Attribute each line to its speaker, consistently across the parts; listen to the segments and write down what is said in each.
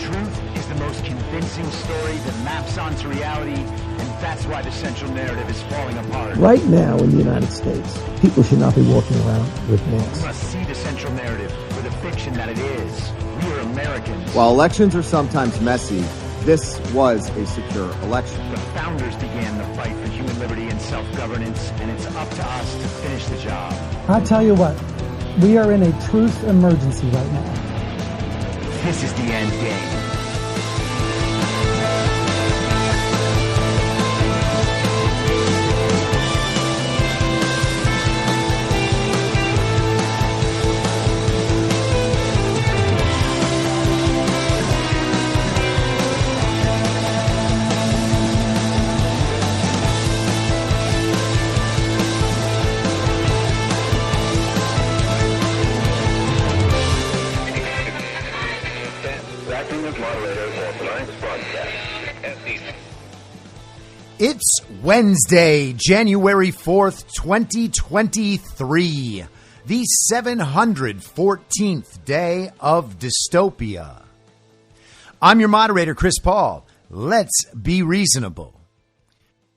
Speaker 1: truth is the most convincing story that maps onto reality, and that's why the central narrative is falling apart.
Speaker 2: Right now in the United States, people should not be walking around with masks.
Speaker 1: We must see the central narrative for the fiction that it is. We are Americans.
Speaker 3: While elections are sometimes messy, this was a secure election.
Speaker 1: The founders began the fight for human liberty and self-governance, and it's up to us to finish the job.
Speaker 4: I'll tell you what, we are in a truth emergency right now.
Speaker 1: This is the end game.
Speaker 5: It's Wednesday, January 4th, 2023, the 714th day of dystopia. I'm your moderator, Chris Paul. Let's be reasonable.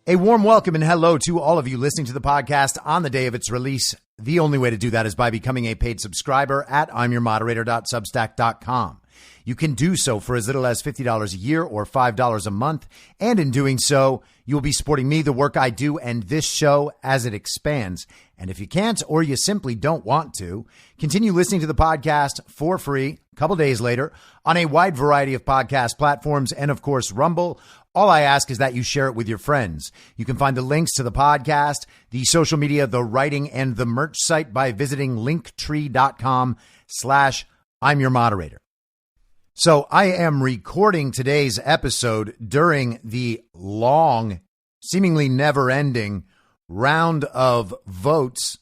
Speaker 5: A warm welcome and hello to all of you listening to the podcast on the day of its release. The only way to do that is by becoming a paid subscriber at imyourmoderator.substack.com. You can do so for as little as $50 a year or $5 a month. And in doing so, you'll be supporting me, the work I do, and this show as it expands. And if you can't, or you simply don't want to, continue listening to the podcast for free a couple days later on a wide variety of podcast platforms and, of course, Rumble. All I ask is that you share it with your friends. You can find the links to the podcast, the social media, the writing, and the merch site by visiting linktree.com/I'mYourModerator. So I am recording today's episode during the long, seemingly never-ending round of votes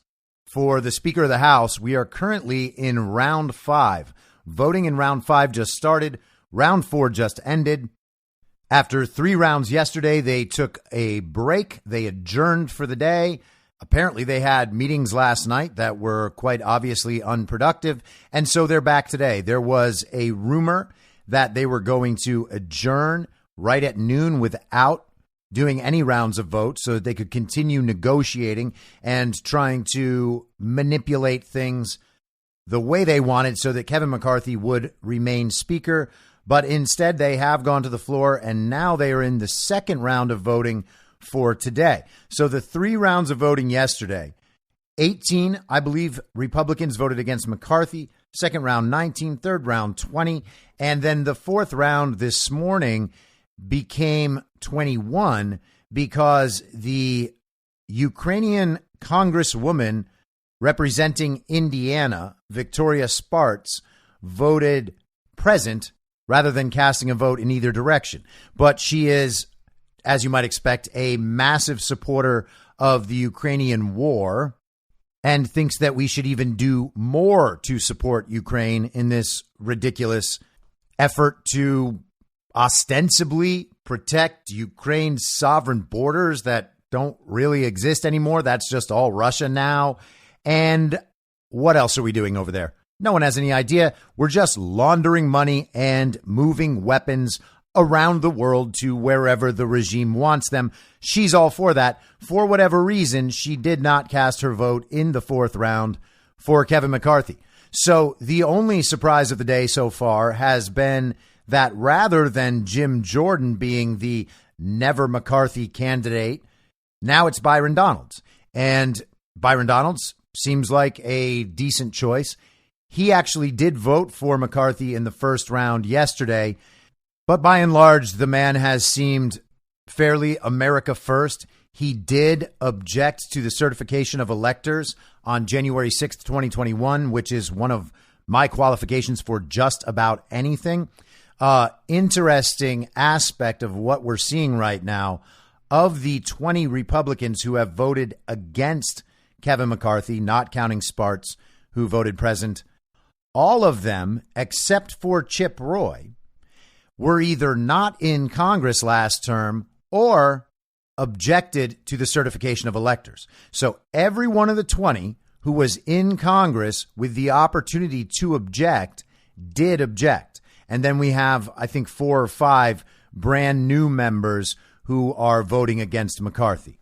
Speaker 5: for the Speaker of the House. We are currently in round 5. Voting in round 5 just started. Round 4 just ended. After 3 rounds yesterday, they took a break. They adjourned for the day. Apparently, they had meetings last night that were quite obviously unproductive, and so they're back today. There was a rumor that they were going to adjourn right at noon without doing any rounds of votes so that they could continue negotiating and trying to manipulate things the way they wanted so that Kevin McCarthy would remain Speaker. But instead, they have gone to the floor, and now they are in the second round of voting for today. So the 3 rounds of voting yesterday, 18, I believe, Republicans voted against McCarthy. Second round, 19. Third round, 20. And then the fourth round this morning became 21 because the Ukrainian Congresswoman representing Indiana, Victoria Spartz, voted present rather than casting a vote in either direction. But she is, as you might expect, a massive supporter of the Ukrainian war and thinks that we should even do more to support Ukraine in this ridiculous effort to ostensibly protect Ukraine's sovereign borders that don't really exist anymore. That's just all Russia now. And what else are we doing over there? No one has any idea. We're just laundering money and moving weapons around the world to wherever the regime wants them. She's all for that. For whatever reason, she did not cast her vote in the fourth round for Kevin McCarthy. So the only surprise of the day so far has been that rather than Jim Jordan being the never McCarthy candidate, now it's Byron Donalds. And Byron Donalds seems like a decent choice. He actually did vote for McCarthy in the first round yesterday, but by and large, the man has seemed fairly America first. He did object to the certification of electors on January 6th, 2021, which is one of my qualifications for just about anything. Interesting aspect of what we're seeing right now. Of the 20 Republicans who have voted against Kevin McCarthy, not counting Spartz, who voted present, all of them, except for Chip Roy, were either not in Congress last term or objected to the certification of electors. So every one of the 20 who was in Congress with the opportunity to object did object. And then we have, I think, 4 or 5 brand new members who are voting against McCarthy.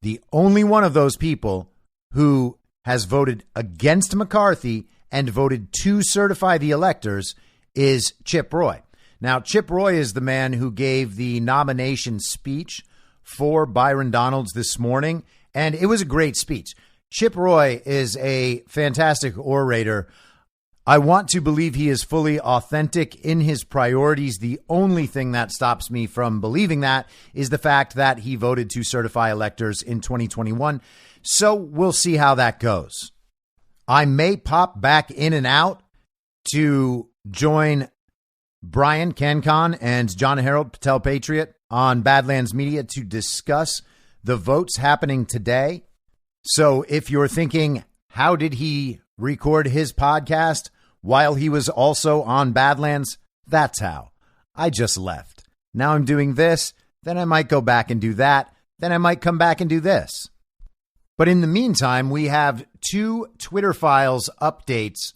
Speaker 5: The only one of those people who has voted against McCarthy and voted to certify the electors is Chip Roy. Now, Chip Roy is the man who gave the nomination speech for Byron Donalds this morning, and it was a great speech. Chip Roy is a fantastic orator. I want to believe he is fully authentic in his priorities. The only thing that stops me from believing that is the fact that he voted to certify electors in 2021. So we'll see how that goes. I may pop back in and out to join Brian Cancon and John Harold Patel Patriot on Badlands Media to discuss the votes happening today. So if you're thinking, how did he record his podcast while he was also on Badlands? That's how. I just left. Now I'm doing this. Then I might go back and do that. Then I might come back and do this. But in the meantime, we have 2 Twitter Files updates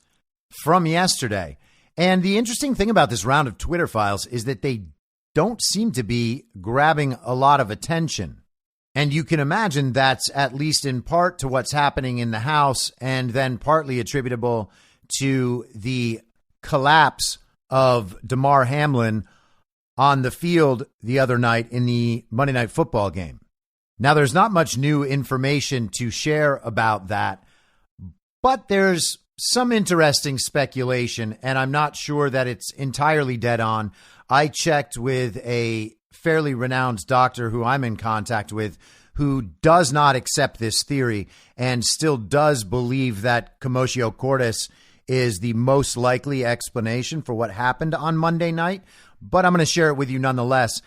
Speaker 5: from yesterday. And the interesting thing about this round of Twitter Files is that they don't seem to be grabbing a lot of attention. And you can imagine that's at least in part to what's happening in the House, and then partly attributable to the collapse of Damar Hamlin on the field the other night in the Monday Night Football game. Now, there's not much new information to share about that, but there's some interesting speculation, and I'm not sure that it's entirely dead on. I checked with a fairly renowned doctor who I'm in contact with, who does not accept this theory and still does believe that commotio cordis is the most likely explanation for what happened on Monday night. But I'm going to share it with you nonetheless.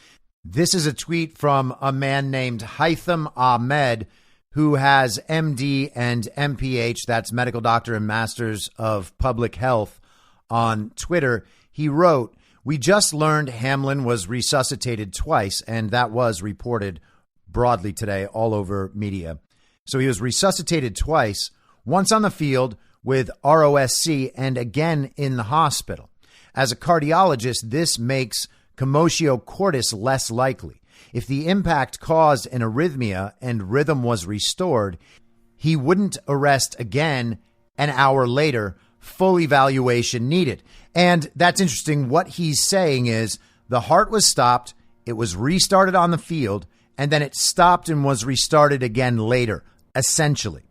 Speaker 5: This is a tweet from a man named Haitham Ahmed, who has MD and MPH, that's medical doctor and masters of public health, on Twitter. He wrote, "We just learned Hamlin was resuscitated twice," and that was reported broadly today all over media. So he was resuscitated twice, once on the field with ROSC and again in the hospital. As a cardiologist, this makes commotio cordis less likely. If the impact caused an arrhythmia and rhythm was restored, he wouldn't arrest again an hour later, full evaluation needed. And that's interesting. What he's saying is the heart was stopped, it was restarted on the field, and then it stopped and was restarted again later, essentially.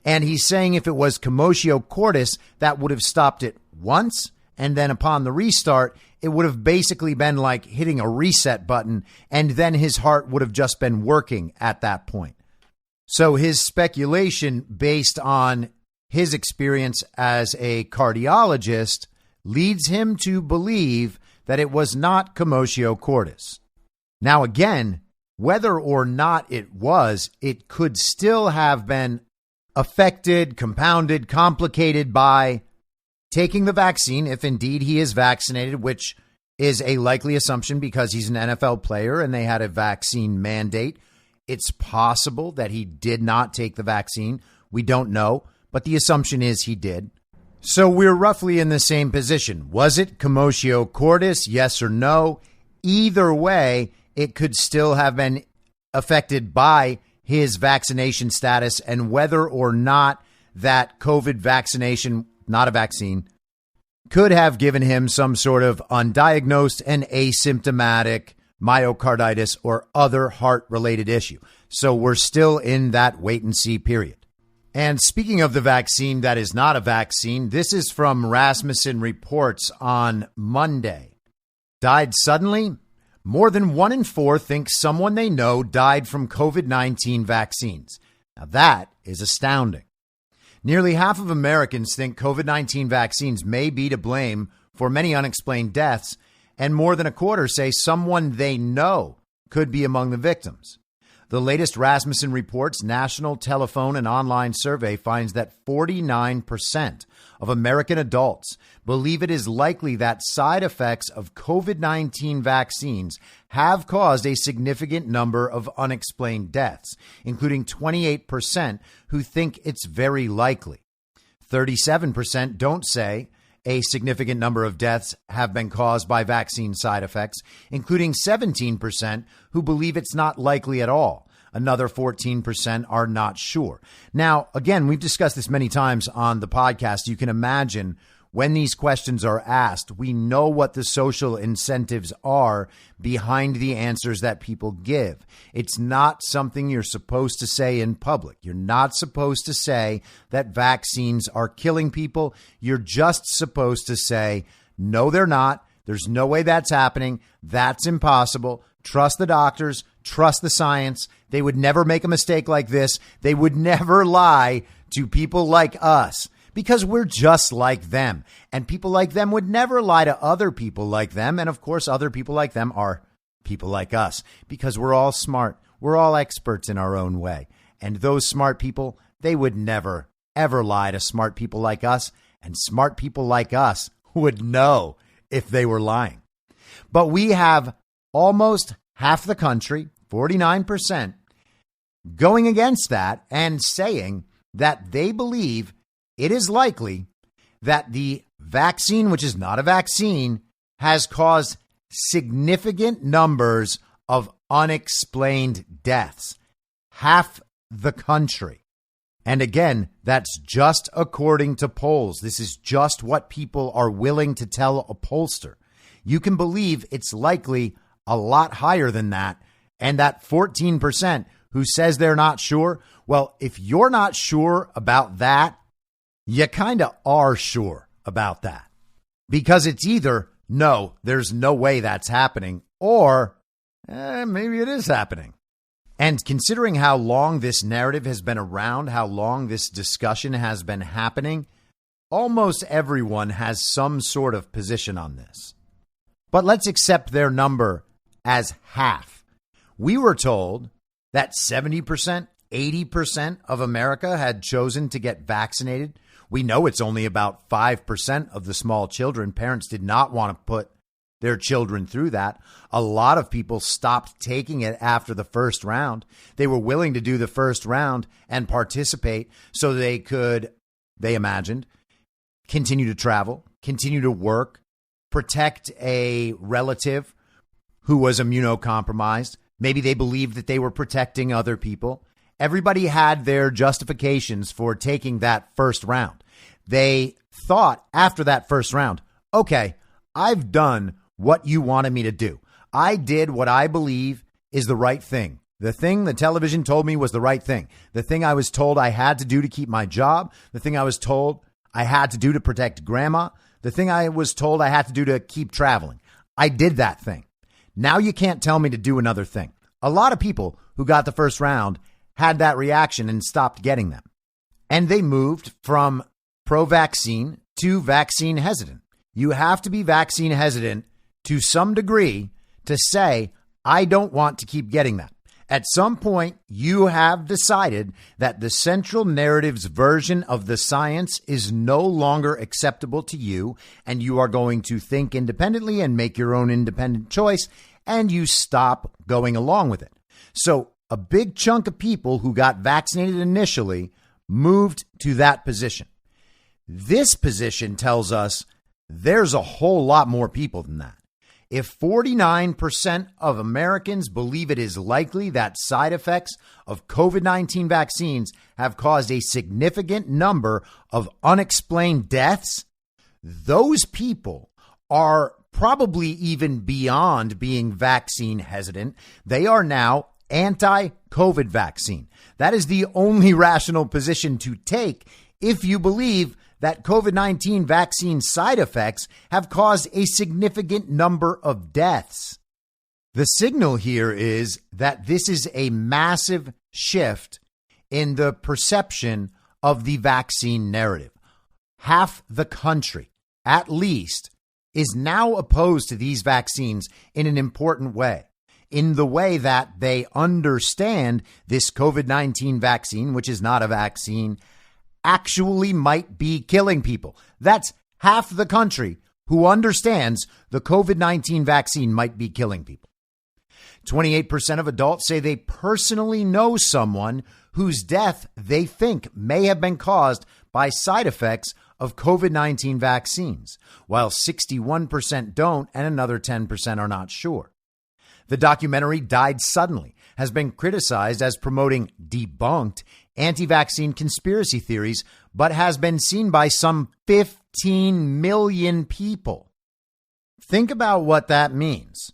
Speaker 5: And he's saying if it was commotio cordis, that would have stopped it once, and then upon the restart, it would have basically been like hitting a reset button, and then his heart would have just been working at that point. So his speculation, based on his experience as a cardiologist, leads him to believe that it was not commotio cordis. Now, again, whether or not it was, it could still have been affected, compounded, complicated by taking the vaccine, if indeed he is vaccinated, which is a likely assumption because he's an NFL player and they had a vaccine mandate. It's possible that he did not take the vaccine. We don't know, but the assumption is he did. So we're roughly in the same position. Was it commotio cordis? Yes or no? Either way, it could still have been affected by his vaccination status and whether or not that COVID vaccination, not a vaccine, could have given him some sort of undiagnosed and asymptomatic myocarditis or other heart-related issue. So we're still in that wait-and-see period. And speaking of the vaccine that is not a vaccine, this is from Rasmussen Reports on Monday. Died suddenly? More than 1 in 4 think someone they know died from COVID-19 vaccines. Now that is astounding. Nearly half of Americans think COVID-19 vaccines may be to blame for many unexplained deaths, and more than a quarter say someone they know could be among the victims. The latest Rasmussen Reports national telephone and online survey finds that 49% of American adults believe it is likely that side effects of COVID-19 vaccines have caused a significant number of unexplained deaths, including 28% who think it's very likely. 37% don't say, a significant number of deaths have been caused by vaccine side effects, including 17% who believe it's not likely at all. Another 14% are not sure. Now, again, we've discussed this many times on the podcast. You can imagine when these questions are asked, we know what the social incentives are behind the answers that people give. It's not something you're supposed to say in public. You're not supposed to say that vaccines are killing people. You're just supposed to say, no, they're not. There's no way that's happening. That's impossible. Trust the doctors. Trust the science. They would never make a mistake like this. They would never lie to people like us because we're just like them. And people like them would never lie to other people like them. And of course, other people like them are people like us because we're all smart. We're all experts in our own way. And those smart people, they would never, ever lie to smart people like us. And smart people like us would know if they were lying. But we have almost half the country, 49%, going against that and saying that they believe it is likely that the vaccine, which is not a vaccine, has caused significant numbers of unexplained deaths. Half the country. And again, that's just according to polls. This is just what people are willing to tell a pollster. You can believe it's likely a lot higher than that. And that 14% who says they're not sure, well, if you're not sure about that, you kind of are sure about that. Because it's either, no, there's no way that's happening, or maybe it is happening. And considering how long this narrative has been around, how long this discussion has been happening, almost everyone has some sort of position on this. But let's accept their number as half. We were told that 70%, 80% of America had chosen to get vaccinated. We know it's only about 5% of the small children. Parents did not want to put their children through that. A lot of people stopped taking it after the first round. They were willing to do the first round and participate so they could, they imagined, continue to travel, continue to work, protect a relative who was immunocompromised. Maybe they believed that they were protecting other people. Everybody had their justifications for taking that first round. They thought after that first round, okay, I've done what you wanted me to do. I did what I believe is the right thing. The thing the television told me was the right thing. The thing I was told I had to do to keep my job. The thing I was told I had to do to protect grandma. The thing I was told I had to do to keep traveling. I did that thing. Now you can't tell me to do another thing. A lot of people who got the first round had that reaction and stopped getting them. And they moved from pro-vaccine to vaccine hesitant. You have to be vaccine hesitant to some degree to say, I don't want to keep getting that. At some point, you have decided that the central narrative's version of the science is no longer acceptable to you, and you are going to think independently and make your own independent choice, and you stop going along with it. So a big chunk of people who got vaccinated initially moved to that position. This position tells us there's a whole lot more people than that. If 49% of Americans believe it is likely that side effects of COVID-19 vaccines have caused a significant number of unexplained deaths, those people are probably even beyond being vaccine hesitant. They are now anti-COVID vaccine. That is the only rational position to take if you believe that COVID-19 vaccine side effects have caused a significant number of deaths. The signal here is that this is a massive shift in the perception of the vaccine narrative. Half the country, at least, is now opposed to these vaccines in an important way, in the way that they understand this COVID-19 vaccine, which is not a vaccine, actually might be killing people. That's half the country who understands the COVID-19 vaccine might be killing people. 28% of adults say they personally know someone whose death they think may have been caused by side effects of COVID-19 vaccines, while 61% don't and another 10% are not sure. The documentary Died Suddenly has been criticized as promoting debunked anti-vaccine conspiracy theories, but has been seen by some 15 million people. Think about what that means.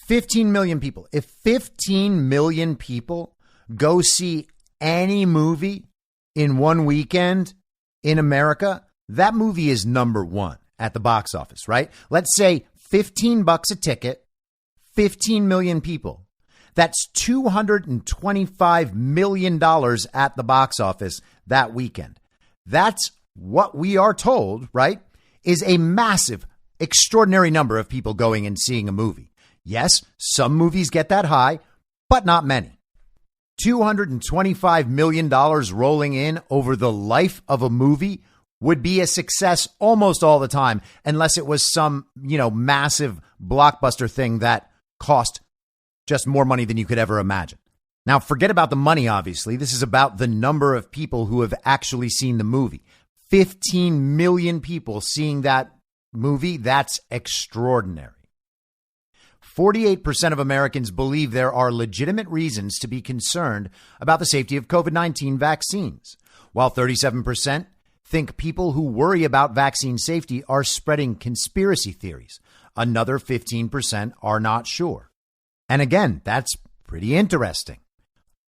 Speaker 5: 15 million people. If 15 million people go see any movie in one weekend in America, that movie is number one at the box office, right? Let's say $15 a ticket, 15 million people. That's $225 million at the box office that weekend. That's what we are told, right, is a massive, extraordinary number of people going and seeing a movie. Yes, some movies get that high, but not many. $225 million rolling in over the life of a movie would be a success almost all the time, unless it was some, massive blockbuster thing that cost just more money than you could ever imagine. Now, forget about the money, obviously. This is about the number of people who have actually seen the movie. 15 million people seeing that movie, that's extraordinary. 48% of Americans believe there are legitimate reasons to be concerned about the safety of COVID-19 vaccines, while 37% think people who worry about vaccine safety are spreading conspiracy theories. Another 15% are not sure. And again, that's pretty interesting.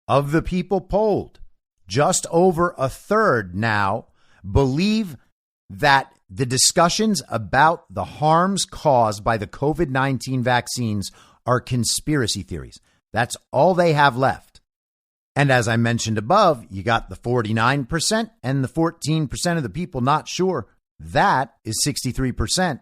Speaker 5: Of the people polled, just over a third now believe that the discussions about the harms caused by the COVID-19 vaccines are conspiracy theories. That's all they have left. And as I mentioned above, you got the 49% and the 14% of the people not sure. That is 63%.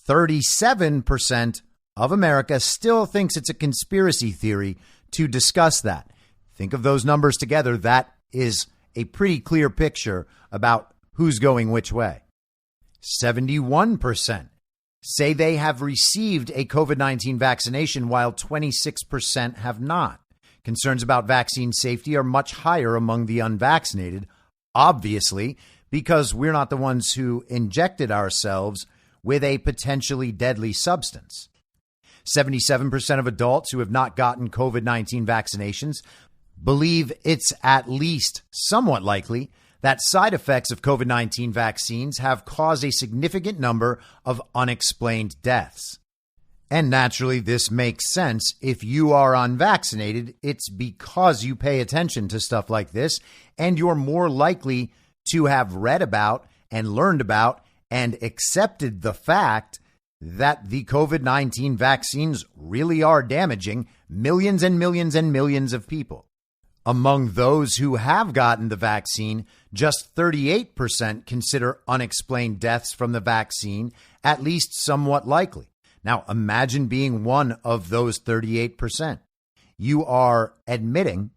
Speaker 5: 37% of America still thinks it's a conspiracy theory to discuss that. Think of those numbers together. That is a pretty clear picture about who's going which way. 71% say they have received a COVID-19 vaccination, while 26% have not. Concerns about vaccine safety are much higher among the unvaccinated, obviously, because we're not the ones who injected ourselves with a potentially deadly substance. 77% of adults who have not gotten COVID-19 vaccinations believe it's at least somewhat likely that side effects of COVID-19 vaccines have caused a significant number of unexplained deaths. And naturally, this makes sense. If you are unvaccinated, it's because you pay attention to stuff like this, and you're more likely to have read about and learned about and accepted the fact that the COVID-19 vaccines really are damaging millions and millions and millions of people. Among those who have gotten the vaccine, just 38% consider unexplained deaths from the vaccine at least somewhat likely. Now, imagine being one of those 38%. You are admitting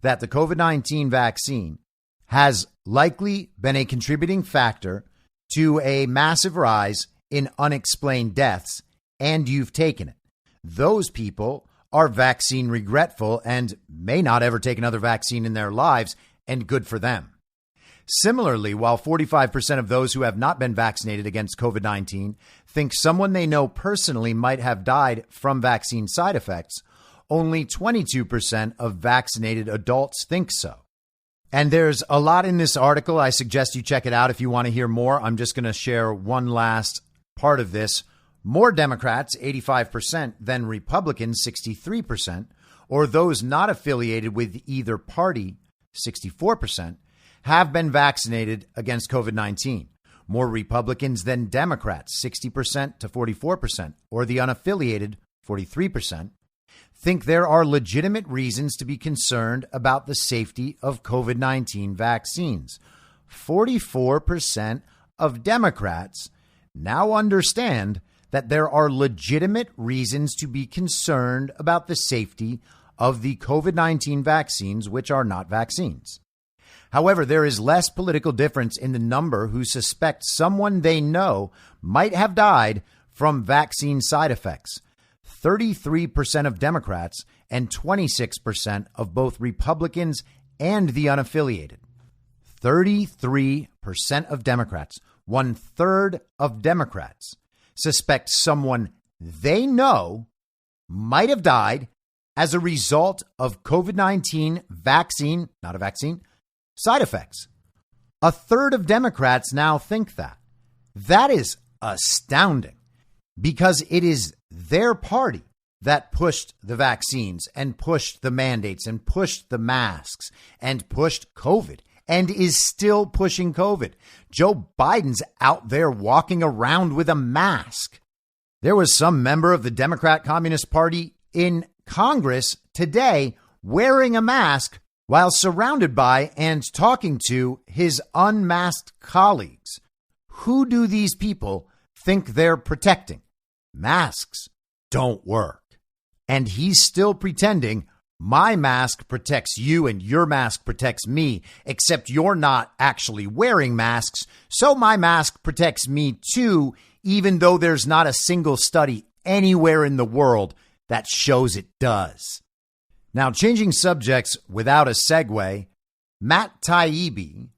Speaker 5: that the COVID-19 vaccine has likely been a contributing factor to a massive rise in unexplained deaths, and you've taken it. Those people are vaccine regretful and may not ever take another vaccine in their lives, and good for them. Similarly, while 45% of those who have not been vaccinated against COVID-19 think someone they know personally might have died from vaccine side effects, only 22% of vaccinated adults think so. And there's a lot in this article. I suggest you check it out if you want to hear more. I'm just going to share one last part of this. More Democrats, 85%, than Republicans, 63%, or those not affiliated with either party, 64%, have been vaccinated against COVID-19. More Republicans than Democrats, 60% to 44%, or the unaffiliated, 43%, think there are legitimate reasons to be concerned about the safety of COVID-19 vaccines. 44% of Democrats now understand that there are legitimate reasons to be concerned about the safety of the COVID-19 vaccines, which are not vaccines. However, there is less political difference in the number who suspect someone they know might have died from vaccine side effects. 33% of Democrats and 26% of both Republicans and the unaffiliated. 33% of Democrats, 1/3 of Democrats suspect someone they know might have died as a result of COVID-19 side effects. 1/3 of Democrats now think that. That is astounding because it is their party that pushed the vaccines and pushed the mandates and pushed the masks and pushed COVID and is still pushing COVID. Joe Biden's out there walking around with a mask. There was some member of the Democrat Communist Party in Congress today wearing a mask while surrounded by and talking to his unmasked colleagues. Who do these people think they're protecting? Masks don't work. And he's still pretending my mask protects you and your mask protects me, except you're not actually wearing masks. So my mask protects me too, even though there's not a single study anywhere in the world that shows it does. Now, changing subjects without a segue, Matt Taibbi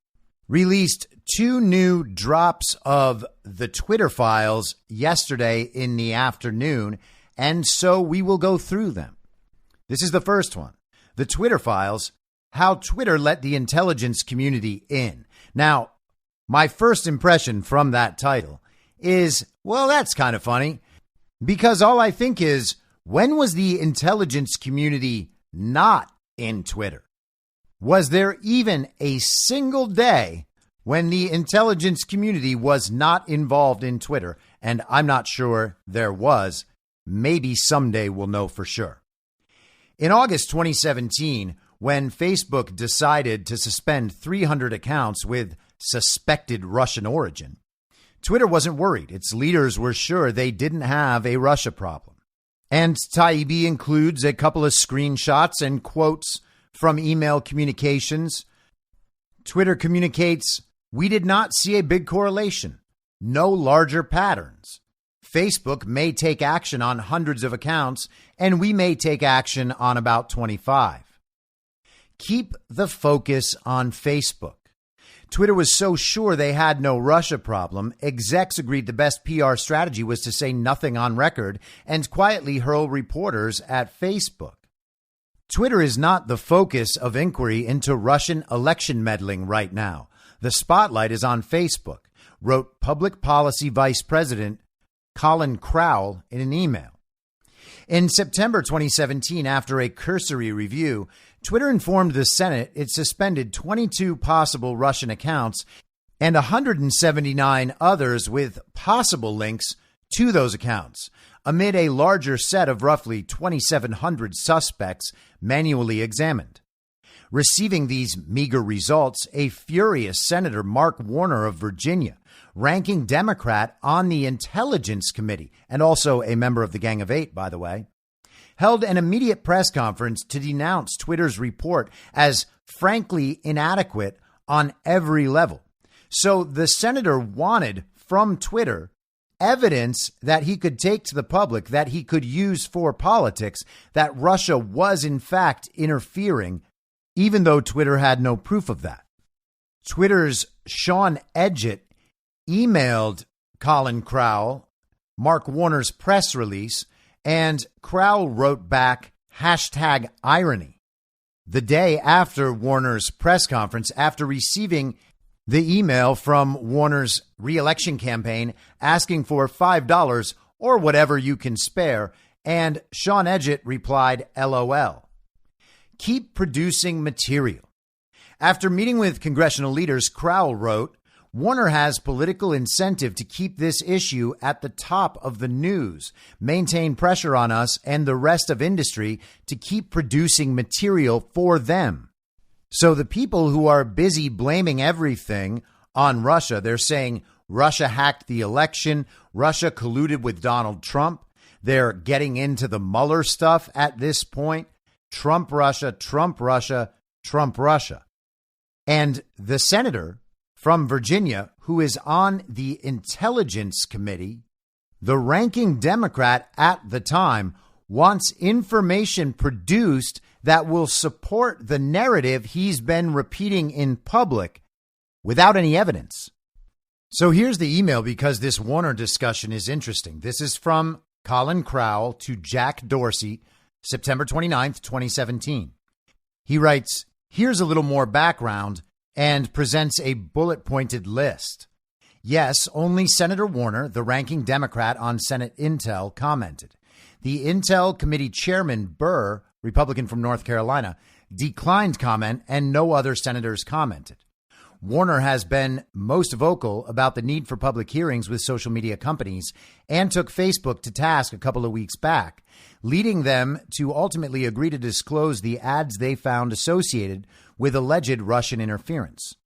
Speaker 5: released 2 new drops of the Twitter files yesterday in the afternoon, and so we will go through them. This is the first one. The Twitter files, how Twitter let the intelligence community in. Now, my first impression from that title is, well, that's kind of funny, because all I think is, when was the intelligence community not in Twitter? Was there even a single day when the intelligence community was not involved in Twitter? And I'm not sure there was. Maybe someday we'll know for sure. In August 2017, when Facebook decided to suspend 300 accounts with suspected Russian origin, Twitter wasn't worried. Its leaders were sure they didn't have a Russia problem. And Taibbi includes a couple of screenshots and quotes from email communications. Twitter communicates, "We did not see a big correlation, no larger patterns. Facebook may take action on hundreds of accounts, and we may take action on about 25. Keep the focus on Facebook. Twitter was so sure they had no Russia problem, execs agreed the best PR strategy was to say nothing on record and quietly hurl reporters at Facebook. Twitter is not the focus of inquiry into Russian election meddling right now. The spotlight is on Facebook," wrote Public Policy Vice President Colin Crowell in an email. In September 2017, after a cursory review, Twitter informed the Senate it suspended 22 possible Russian accounts and 179 others with possible links to those accounts, amid a larger set of roughly 2,700 suspects manually examined. Receiving these meager results, a furious Senator Mark Warner of Virginia, ranking Democrat on the Intelligence Committee, and also a member of the Gang of Eight, by the way, held an immediate press conference to denounce Twitter's report as frankly inadequate on every level. So the senator wanted from Twitter evidence that he could take to the public, that he could use for politics, that Russia was in fact interfering, even though Twitter had no proof of that. Twitter's Sean Edgett emailed Colin Crowell Mark Warner's press release, and Crowell wrote back #irony. The day after Warner's press conference, after receiving the email from Warner's re-election campaign asking for $5 or whatever you can spare, and Sean Edgett replied, LOL. Keep producing material. After meeting with congressional leaders, Crowell wrote, Warner has political incentive to keep this issue at the top of the news, maintain pressure on us and the rest of industry to keep producing material for them. So the people who are busy blaming everything on Russia, they're saying Russia hacked the election, Russia colluded with Donald Trump. They're getting into the Mueller stuff at this point. Trump, Russia, Trump, Russia, Trump, Russia. And the senator from Virginia, who is on the Intelligence Committee, the ranking Democrat at the time, wants information produced that will support the narrative he's been repeating in public without any evidence. So here's the email because this Warner discussion is interesting. This is from Colin Crowell to Jack Dorsey, September 29th, 2017. He writes, here's a little more background and presents a bullet-pointed list. Yes, only Senator Warner, the ranking Democrat on Senate Intel, commented. The Intel Committee Chairman Burr, Republican from North Carolina, declined comment and no other senators commented. Warner has been most vocal about the need for public hearings with social media companies and took Facebook to task a couple of weeks back, leading them to ultimately agree to disclose the ads they found associated with alleged Russian interference.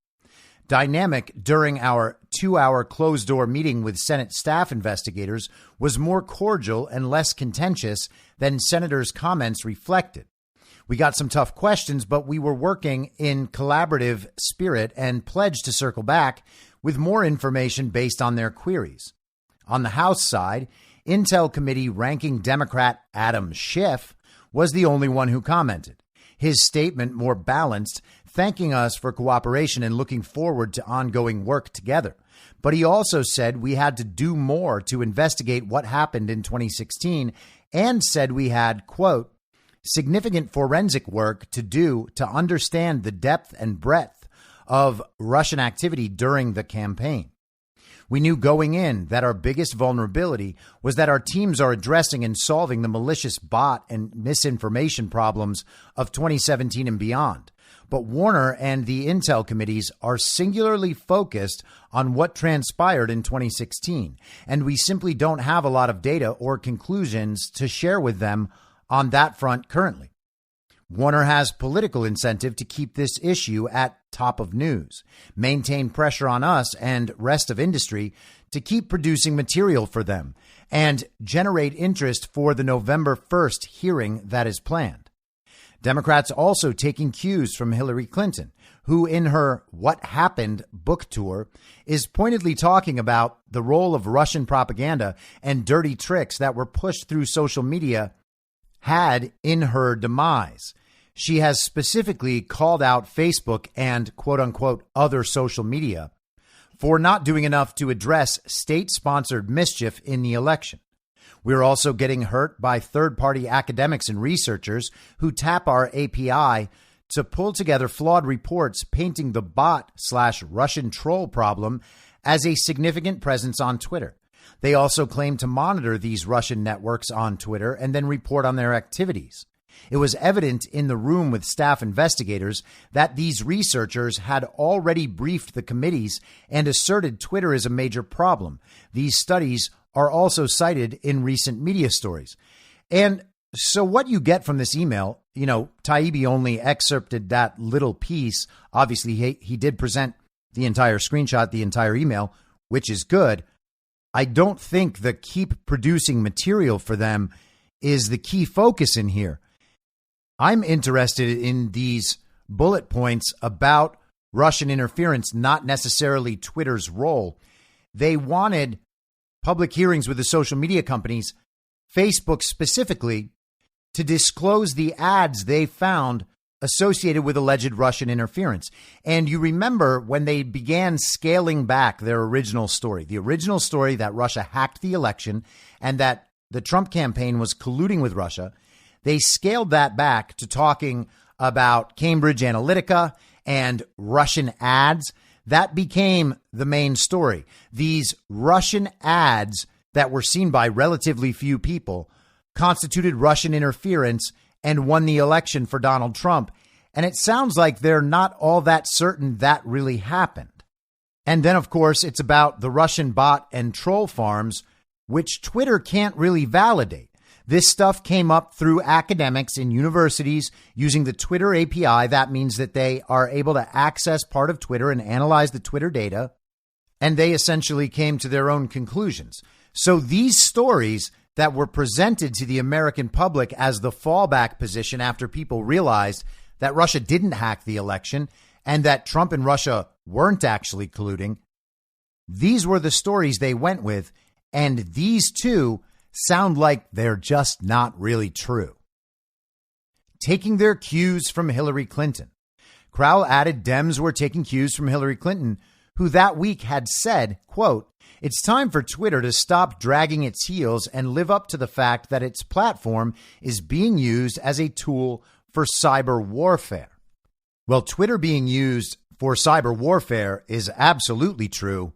Speaker 5: Dynamic during our 2-hour closed-door meeting with Senate staff investigators was more cordial and less contentious than senators' comments reflected. We got some tough questions, but we were working in collaborative spirit and pledged to circle back with more information based on their queries. On the House side, Intel Committee ranking Democrat Adam Schiff was the only one who commented. His statement more balanced, thanking us for cooperation and looking forward to ongoing work together. But he also said we had to do more to investigate what happened in 2016 and said we had, quote, significant forensic work to do to understand the depth and breadth of Russian activity during the campaign. We knew going in that our biggest vulnerability was that our teams are addressing and solving the malicious bot and misinformation problems of 2017 and beyond. But Warner and the Intel committees are singularly focused on what transpired in 2016, and we simply don't have a lot of data or conclusions to share with them on that front currently. Warner has political incentive to keep this issue at top of news, maintain pressure on us and rest of industry to keep producing material for them, and generate interest for the November 1st hearing that is planned. Democrats also taking cues from Hillary Clinton, who in her What Happened book tour is pointedly talking about the role of Russian propaganda and dirty tricks that were pushed through social media had in her demise. She has specifically called out Facebook and quote unquote other social media for not doing enough to address state-sponsored mischief in the election. We're also getting hurt by third-party academics and researchers who tap our API to pull together flawed reports painting the bot/Russian troll problem as a significant presence on Twitter. They also claim to monitor these Russian networks on Twitter and then report on their activities. It was evident in the room with staff investigators that these researchers had already briefed the committees and asserted Twitter is a major problem. These studies are also cited in recent media stories. And so what you get from this email, Taibbi only excerpted that little piece. Obviously, he did present the entire screenshot, the entire email, which is good. I don't think the keep producing material for them is the key focus in here. I'm interested in these bullet points about Russian interference, not necessarily Twitter's role. They wanted public hearings with the social media companies, Facebook specifically, to disclose the ads they found associated with alleged Russian interference. And you remember when they began scaling back their original story, the original story that Russia hacked the election and that the Trump campaign was colluding with Russia, they scaled that back to talking about Cambridge Analytica and Russian ads. That became the main story. These Russian ads that were seen by relatively few people constituted Russian interference and won the election for Donald Trump. And it sounds like they're not all that certain that really happened. And then, of course, it's about the Russian bot and troll farms, which Twitter can't really validate. This stuff came up through academics in universities using the Twitter API. That means that they are able to access part of Twitter and analyze the Twitter data, and they essentially came to their own conclusions. So these stories that were presented to the American public as the fallback position after people realized that Russia didn't hack the election and that Trump and Russia weren't actually colluding, these were the stories they went with, and these two sound like they're just not really true. Taking their cues from Hillary Clinton. Crowell added Dems were taking cues from Hillary Clinton, who that week had said, quote, "It's time for Twitter to stop dragging its heels and live up to the fact that its platform is being used as a tool for cyber warfare." Well, Twitter being used for cyber warfare is absolutely true,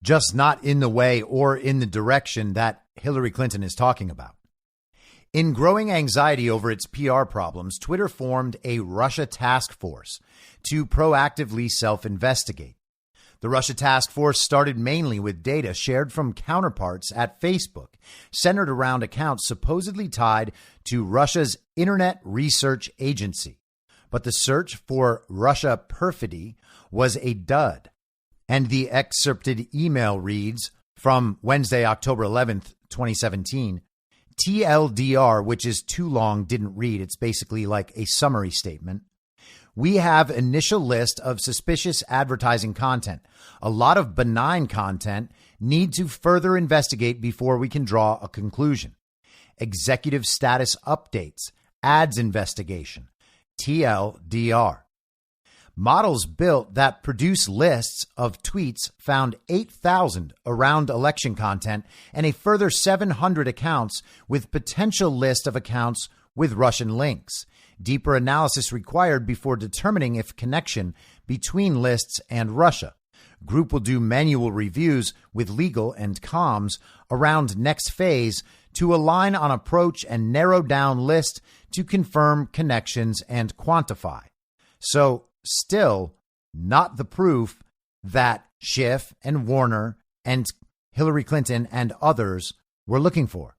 Speaker 5: just not in the way or in the direction that Hillary Clinton is talking about. In growing anxiety over its PR problems, Twitter formed a Russia task force to proactively self-investigate. The Russia task force started mainly with data shared from counterparts at Facebook, centered around accounts supposedly tied to Russia's Internet Research Agency. But the search for Russia perfidy was a dud. And the excerpted email reads from Wednesday, October 11th, 2017, TLDR, which is too long, didn't read. It's basically like a summary statement. We have initial list of suspicious advertising content. A lot of benign content. Need to further investigate before we can draw a conclusion. Executive status updates. Ads investigation. TLDR. Models built that produce lists of tweets found 8,000 around election content and a further 700 accounts with potential list of accounts with Russian links. Deeper analysis required before determining if connection between lists and Russia. Group will do manual reviews with legal and comms around next phase to align on approach and narrow down list to confirm connections and quantify. So still not the proof that Schiff and Warner and Hillary Clinton and others were looking for.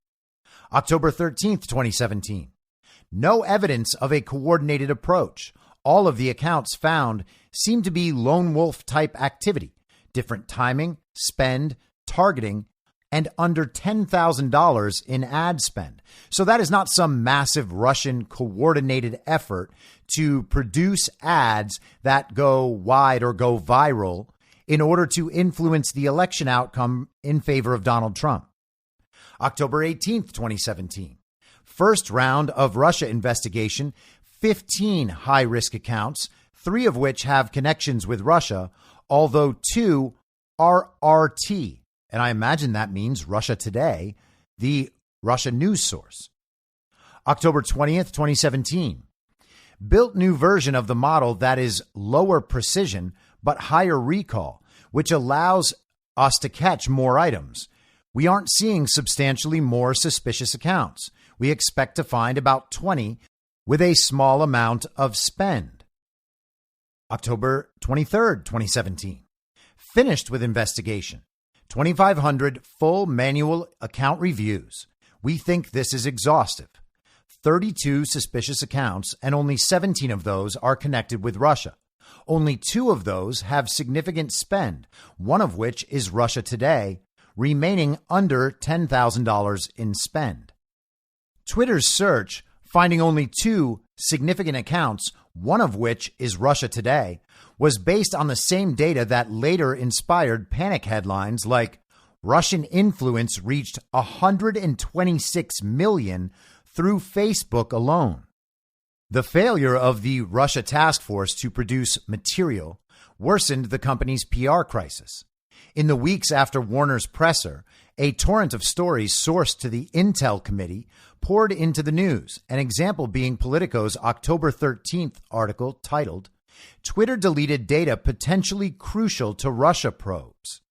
Speaker 5: October 13th, 2017. No evidence of a coordinated approach. All of the accounts found seem to be lone wolf type activity, different timing, spend, targeting, and under $10,000 in ad spend. So that is not some massive Russian coordinated effort to produce ads that go wide or go viral in order to influence the election outcome in favor of Donald Trump. October 18th, 2017. First round of Russia investigation, 15 high-risk accounts, 3 of which have connections with Russia, although 2 are RT. And I imagine that means Russia Today, the Russia news source. October 20th, 2017. Built new version of the model that is lower precision but higher recall, which allows us to catch more items. We aren't seeing substantially more suspicious accounts. We expect to find about 20 with a small amount of spend. October 23rd, 2017. Finished with investigation. 2,500 full manual account reviews. We think this is exhaustive. 32 suspicious accounts, and only 17 of those are connected with Russia. Only 2 of those have significant spend, one of which is Russia Today, remaining under $10,000 in spend. Twitter's search, finding only 2 significant accounts, one of which is Russia Today, was based on the same data that later inspired panic headlines like Russian influence reached 126 million through Facebook alone. The failure of the Russia task force to produce material worsened the company's PR crisis. In the weeks after Warner's presser, a torrent of stories sourced to the Intel Committee poured into the news, an example being Politico's October 13th article titled, "Twitter Deleted Data Potentially Crucial to Russia Probes."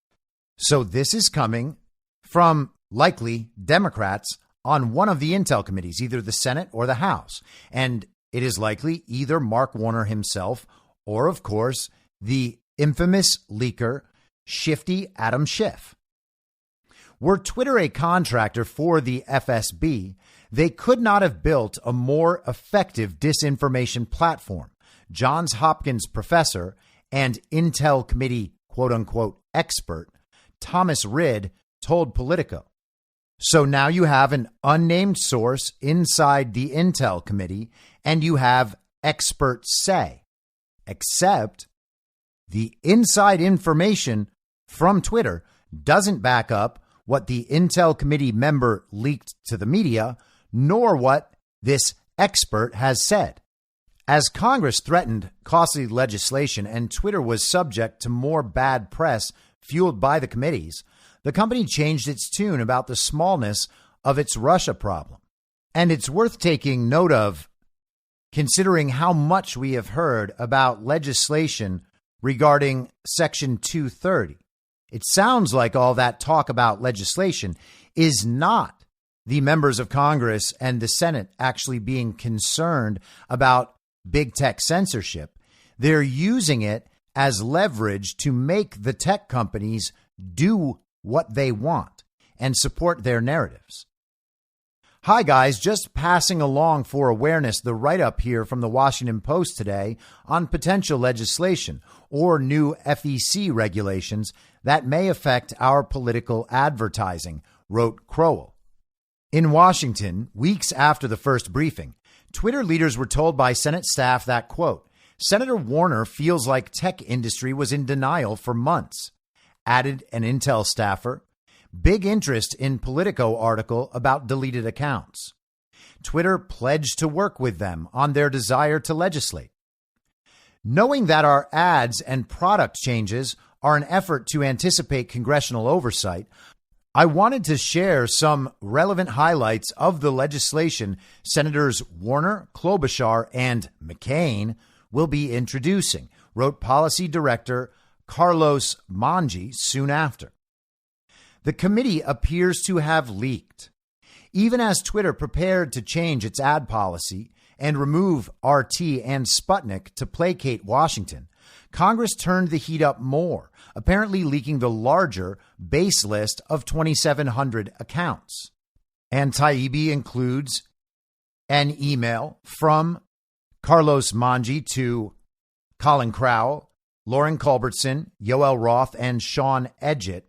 Speaker 5: So this is coming from likely Democrats on one of the Intel committees, either the Senate or the House. And it is likely either Mark Warner himself or, of course, the infamous leaker, Shifty Adam Schiff. Were Twitter a contractor for the FSB, they could not have built a more effective disinformation platform. Johns Hopkins professor and Intel committee quote-unquote expert Thomas Rid told Politico. So now you have an unnamed source inside the Intel committee and you have experts say, except the inside information from Twitter doesn't back up what the Intel committee member leaked to the media, nor what this expert has said. As Congress threatened costly legislation and Twitter was subject to more bad press fueled by the committees, the company changed its tune about the smallness of its Russia problem. And it's worth taking note of, considering how much we have heard about legislation regarding Section 230. It sounds like all that talk about legislation is not the members of Congress and the Senate actually being concerned about big tech censorship. They're using it as leverage to make the tech companies do what they want and support their narratives. Hi, guys. Just passing along for awareness the write-up here from the Washington Post today on potential legislation or new FEC regulations that may affect our political advertising, wrote Crowell. In Washington, weeks after the first briefing, Twitter leaders were told by Senate staff that, quote, Senator Warner feels like tech industry was in denial for months, added an Intel staffer. Big interest in Politico article about deleted accounts. Twitter pledged to work with them on their desire to legislate. Knowing that our ads and product changes are an effort to anticipate congressional oversight, I wanted to share some relevant highlights of the legislation Senators Warner, Klobuchar, and McCain will be introducing, wrote Policy Director Carlos Mangi soon after. The committee appears to have leaked. Even as Twitter prepared to change its ad policy and remove RT and Sputnik to placate Washington, Congress turned the heat up more, apparently leaking the larger base list of 2,700 accounts. And Taibbi includes an email from Carlos Mangi to Colin Crowell, Lauren Culbertson, Yoel Roth, and Sean Edgett.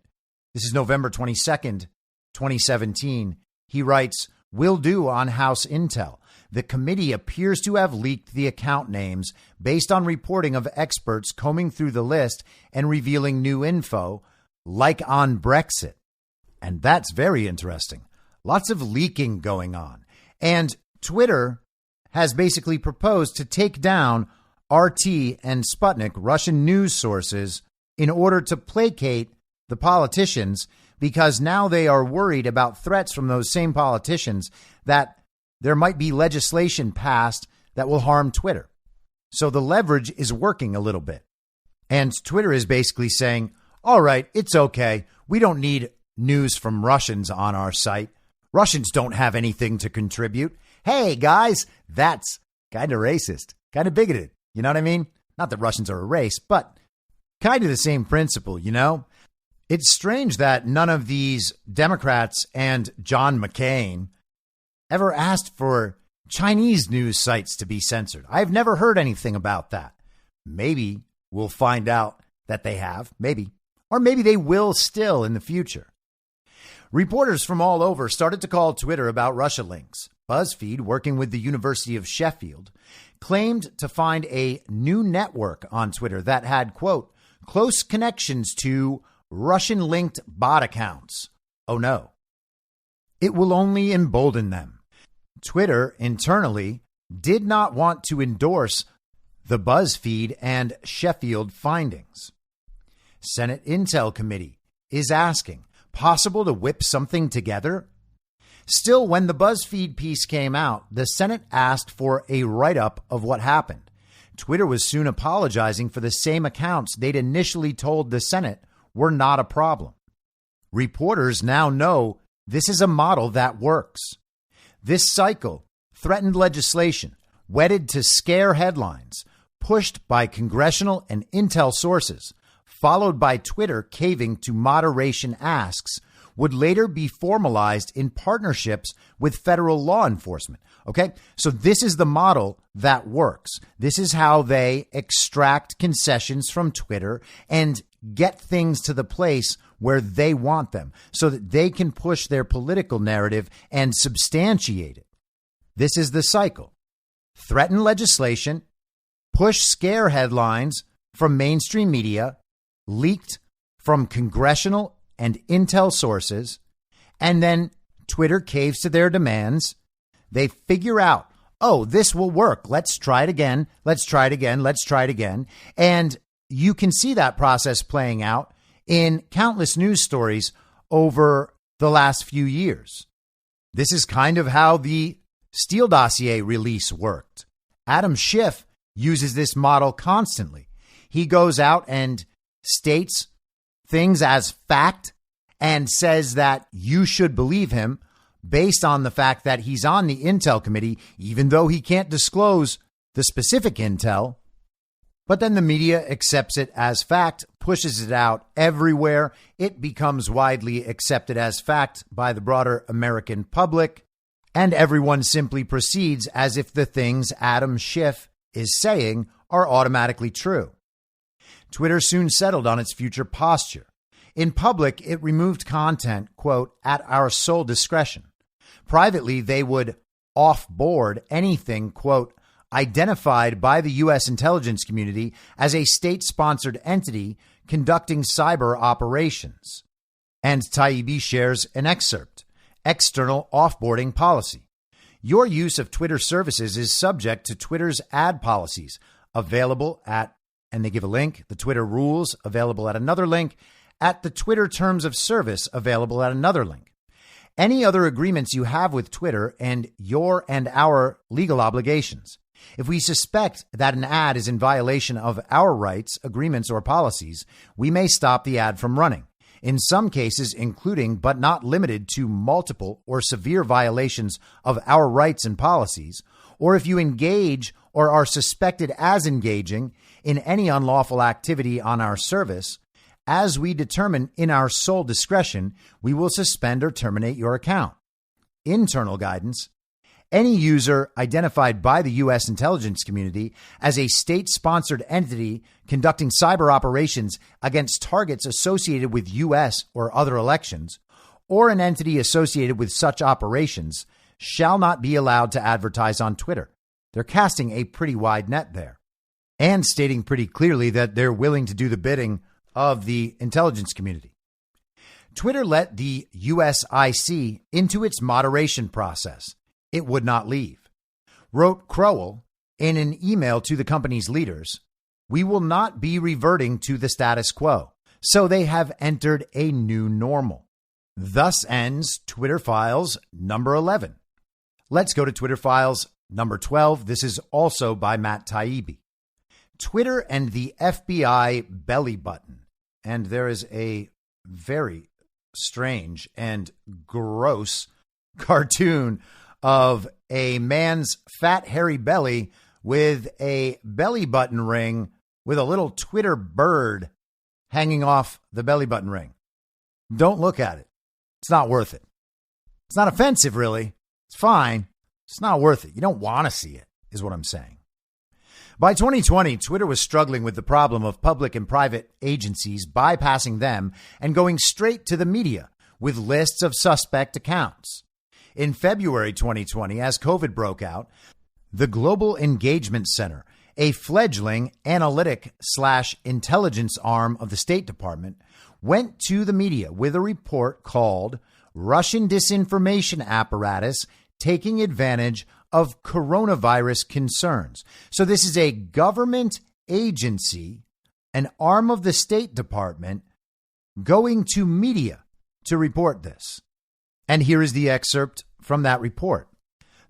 Speaker 5: This is November 22nd, 2017. He writes, will do on House Intel. The committee appears to have leaked the account names based on reporting of experts combing through the list and revealing new info, like on Brexit. And that's very interesting. Lots of leaking going on. And Twitter has basically proposed to take down RT and Sputnik, Russian news sources, in order to placate the politicians, because now they are worried about threats from those same politicians that there might be legislation passed that will harm Twitter. So the leverage is working a little bit. And Twitter is basically saying, all right, it's okay. We don't need news from Russians on our site. Russians don't have anything to contribute. Hey, guys, that's kind of racist, kind of bigoted. You know what I mean? Not that Russians are a race, but kind of the same principle, you know? It's strange that none of these Democrats and John McCain ever asked for Chinese news sites to be censored. I've never heard anything about that. Maybe we'll find out that they have, maybe. Or maybe they will still in the future. Reporters from all over started to call Twitter about Russia links. BuzzFeed, working with the University of Sheffield, claimed to find a new network on Twitter that had, quote, close connections to Russian-linked bot accounts. Oh, no. It will only embolden them. Twitter internally did not want to endorse the BuzzFeed and Sheffield findings. Senate Intel Committee is asking, possible to whip something together? Still, when the BuzzFeed piece came out, the Senate asked for a write-up of what happened. Twitter was soon apologizing for the same accounts they'd initially told the Senate were not a problem. Reporters now know this is a model that works. This cycle, threatened legislation, wedded to scare headlines, pushed by congressional and intel sources, followed by Twitter caving to moderation asks, would later be formalized in partnerships with federal law enforcement. Okay, so this is the model that works. This is how they extract concessions from Twitter and get things to the place where they want them so that they can push their political narrative and substantiate it. This is the cycle. Threaten legislation, push scare headlines from mainstream media, leaked from congressional and intel sources, and then Twitter caves to their demands. They figure out, oh, this will work. Let's try it again. Let's try it again. Let's try it again. And you can see that process playing out in countless news stories over the last few years. This is kind of how the Steele dossier release worked. Adam Schiff uses this model constantly. He goes out and states things as fact and says that you should believe him based on the fact that he's on the Intel committee, even though he can't disclose the specific intel. But then the media accepts it as fact, pushes it out everywhere. It becomes widely accepted as fact by the broader American public, and everyone simply proceeds as if the things Adam Schiff is saying are automatically true. Twitter soon settled on its future posture. In public, it removed content, quote, at our sole discretion. Privately, they would offboard anything, quote, identified by the U.S. intelligence community as a state-sponsored entity conducting cyber operations. And Taibbi shares an excerpt. External offboarding policy. Your use of Twitter services is subject to Twitter's ad policies, available at, and they give a link, the Twitter rules, available at another link, at the Twitter terms of service, available at another link. Any other agreements you have with Twitter and your and our legal obligations. If we suspect that an ad is in violation of our rights, agreements, or policies, we may stop the ad from running. In some cases, including but not limited to multiple or severe violations of our rights and policies, or if you engage or are suspected as engaging in any unlawful activity on our service, as we determine in our sole discretion, we will suspend or terminate your account. Internal guidance. Any user identified by the U.S. intelligence community as a state-sponsored entity conducting cyber operations against targets associated with U.S. or other elections, or an entity associated with such operations, shall not be allowed to advertise on Twitter. They're casting a pretty wide net there, and stating pretty clearly that they're willing to do the bidding of the intelligence community. Twitter let the USIC into its moderation process. It would not leave. Wrote Crowell in an email to the company's leaders, we will not be reverting to the status quo. So they have entered a new normal. Thus ends Twitter Files number 11. Let's go to Twitter Files number 12. This is also by Matt Taibbi. Twitter and the FBI belly button. And there is a very strange and gross cartoon of a man's fat, hairy belly with a belly button ring with a little Twitter bird hanging off the belly button ring. Don't look at it. It's not worth it. It's not offensive, really. It's fine. It's not worth it. You don't want to see it, is what I'm saying. By 2020, Twitter was struggling with the problem of public and private agencies bypassing them and going straight to the media with lists of suspect accounts. In February 2020, as COVID broke out, the Global Engagement Center, a fledgling analytic/intelligence arm of the State Department, went to the media with a report called Russian Disinformation Apparatus Taking Advantage of Coronavirus Concerns. So this is a government agency, an arm of the State Department, going to media to report this. And here is the excerpt from that report.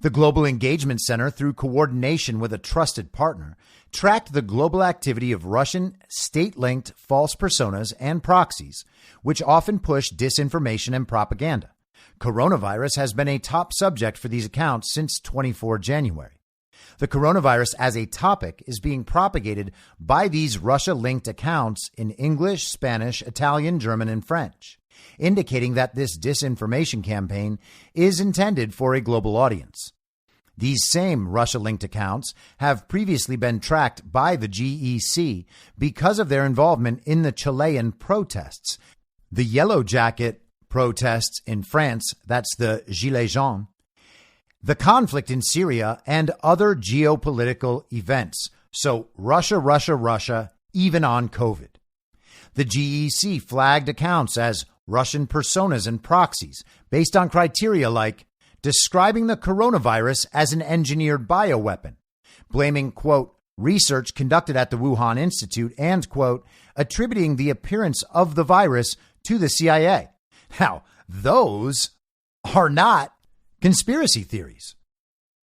Speaker 5: The Global Engagement Center, through coordination with a trusted partner, tracked the global activity of Russian state-linked false personas and proxies, which often push disinformation and propaganda. Coronavirus has been a top subject for these accounts since 24 January. The coronavirus as a topic is being propagated by these Russia-linked accounts in English, Spanish, Italian, German, and French, indicating that this disinformation campaign is intended for a global audience. These same Russia-linked accounts have previously been tracked by the GEC because of their involvement in the Chilean protests, the Yellow Jacket protests in France, that's the Gilets jaunes, the conflict in Syria, and other geopolitical events. So Russia, even on COVID. The GEC flagged accounts as Russian personas and proxies based on criteria like describing the coronavirus as an engineered bioweapon, blaming, quote, research conducted at the Wuhan Institute and, quote, attributing the appearance of the virus to the CIA. Now, those are not conspiracy theories.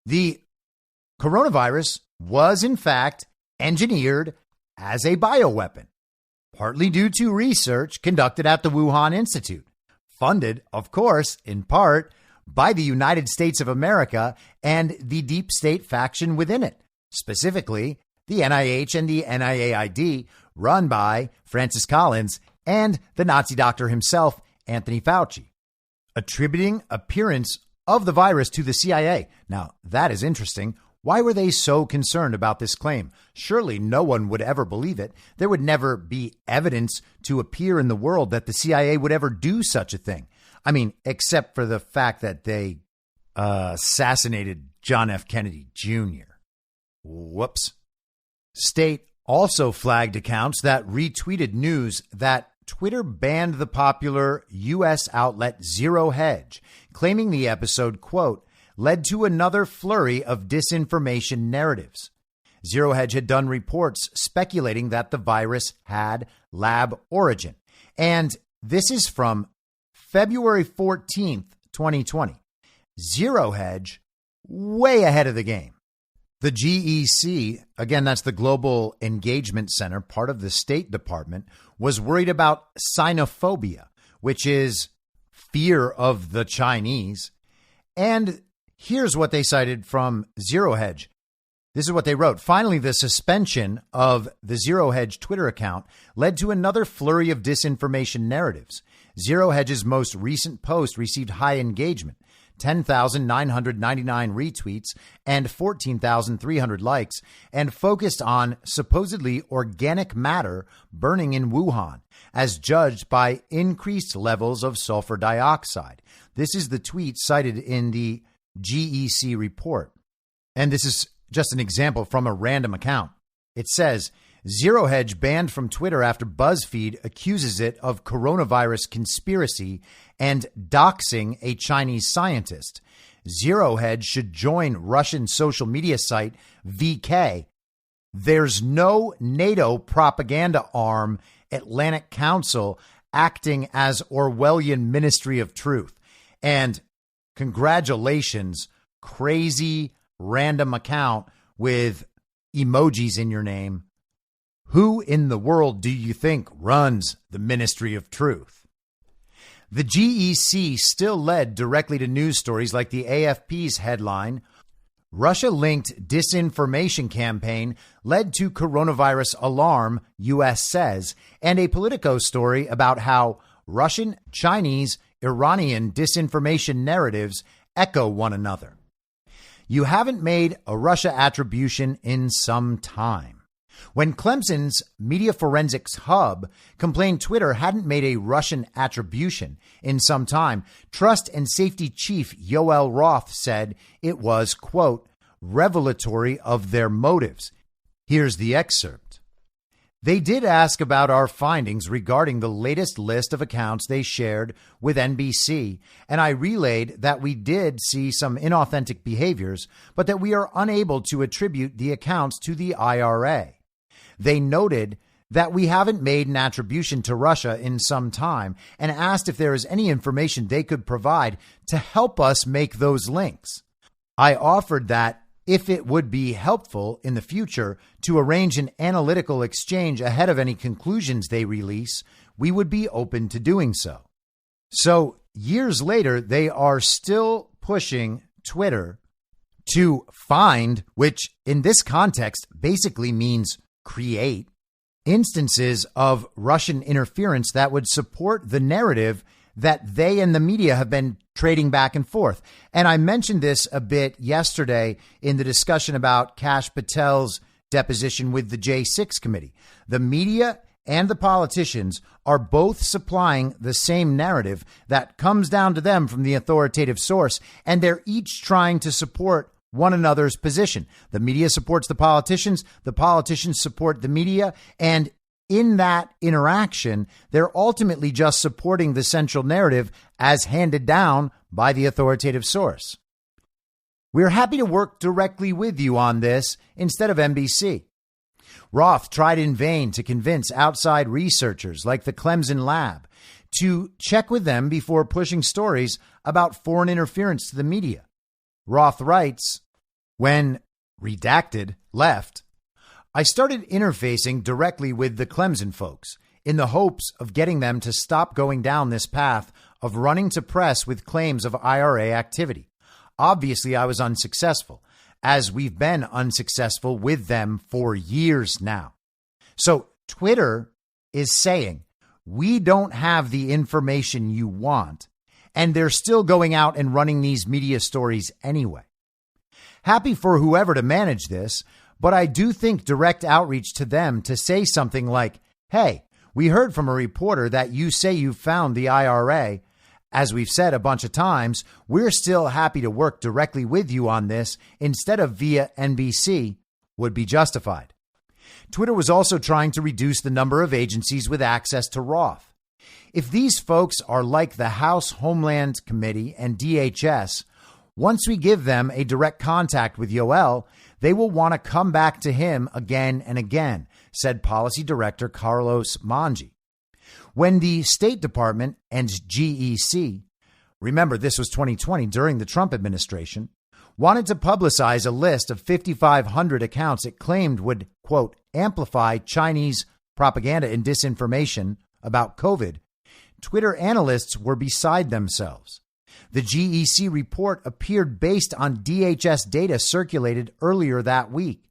Speaker 5: The coronavirus was, in fact, engineered as a bioweapon, partly due to research conducted at the Wuhan Institute, funded, of course, in part by the United States of America and the deep state faction within it, specifically the NIH and the NIAID, run by Francis Collins and the Nazi doctor himself, Anthony Fauci, attributing appearance of the virus to the CIA. Now, that is interesting. Why were they so concerned about this claim? Surely no one would ever believe it. There would never be evidence to appear in the world that the CIA would ever do such a thing. I mean, except for the fact that they assassinated John F. Kennedy Jr. Whoops. State also flagged accounts that retweeted news that Twitter banned the popular U.S. outlet Zero Hedge, claiming the episode, quote, led to another flurry of disinformation narratives. Zero Hedge had done reports speculating that the virus had lab origin. And this is from February 14th, 2020. Zero Hedge, way ahead of the game. The GEC, again, that's the Global Engagement Center, part of the State Department, was worried about sinophobia, which is fear of the Chinese. And here's what they cited from Zero Hedge. This is what they wrote. Finally, the suspension of the Zero Hedge Twitter account led to another flurry of disinformation narratives. Zero Hedge's most recent post received high engagement, 10,999 retweets and 14,300 likes, and focused on supposedly organic matter burning in Wuhan, as judged by increased levels of sulfur dioxide. This is the tweet cited in the GEC report. And this is just an example from a random account. It says, Zero Hedge banned from Twitter after BuzzFeed accuses it of coronavirus conspiracy and doxing a Chinese scientist. Zero Hedge should join Russian social media site VK. There's no NATO propaganda arm, Atlantic Council, acting as Orwellian Ministry of Truth. And congratulations, crazy random account with emojis in your name. Who in the world do you think runs the Ministry of Truth? The GEC still led directly to news stories like the AFP's headline, Russia-linked disinformation campaign led to coronavirus alarm, U.S. says, and a Politico story about how Russian, Chinese, Iranian disinformation narratives echo one another. You haven't made a Russia attribution in some time. When Clemson's Media Forensics Hub complained Twitter hadn't made a Russian attribution in some time, Trust and Safety Chief Yoel Roth said it was, quote, revelatory of their motives. Here's the excerpt. They did ask about our findings regarding the latest list of accounts they shared with NBC, and I relayed that we did see some inauthentic behaviors, but that we are unable to attribute the accounts to the IRA. They noted that we haven't made an attribution to Russia in some time and asked if there is any information they could provide to help us make those links. I offered that if it would be helpful in the future to arrange an analytical exchange ahead of any conclusions they release, we would be open to doing so. So years later, they are still pushing Twitter to find, which in this context basically means create, instances of Russian interference that would support the narrative that they and the media have been trading back and forth. And I mentioned this a bit yesterday in the discussion about Kash Patel's deposition with the J6 committee. The media and the politicians are both supplying the same narrative that comes down to them from the authoritative source, and they're each trying to support one another's position. The media supports the politicians support the media, and in that interaction, they're ultimately just supporting the central narrative as handed down by the authoritative source. We're happy to work directly with you on this instead of NBC. Roth tried in vain to convince outside researchers like the Clemson lab to check with them before pushing stories about foreign interference to the media. Roth writes, when redacted left, I started interfacing directly with the Clemson folks in the hopes of getting them to stop going down this path of running to press with claims of IRA activity. Obviously, I was unsuccessful, as we've been unsuccessful with them for years now. So Twitter is saying, we don't have the information you want, and they're still going out and running these media stories anyway. Happy for whoever to manage this, but I do think direct outreach to them to say something like, hey, we heard from a reporter that you say you found the IRA. As we've said a bunch of times, we're still happy to work directly with you on this instead of via NBC would be justified. Twitter was also trying to reduce the number of agencies with access to Roth. If these folks are like the House Homeland Committee and DHS, once we give them a direct contact with Yoel, they will want to come back to him again and again, said Policy Director Carlos Mangi. When the State Department and GEC, remember this was 2020 during the Trump administration, wanted to publicize a list of 5,500 accounts it claimed would, quote, amplify Chinese propaganda and disinformation about COVID, Twitter analysts were beside themselves. The GEC report appeared based on DHS data circulated earlier that week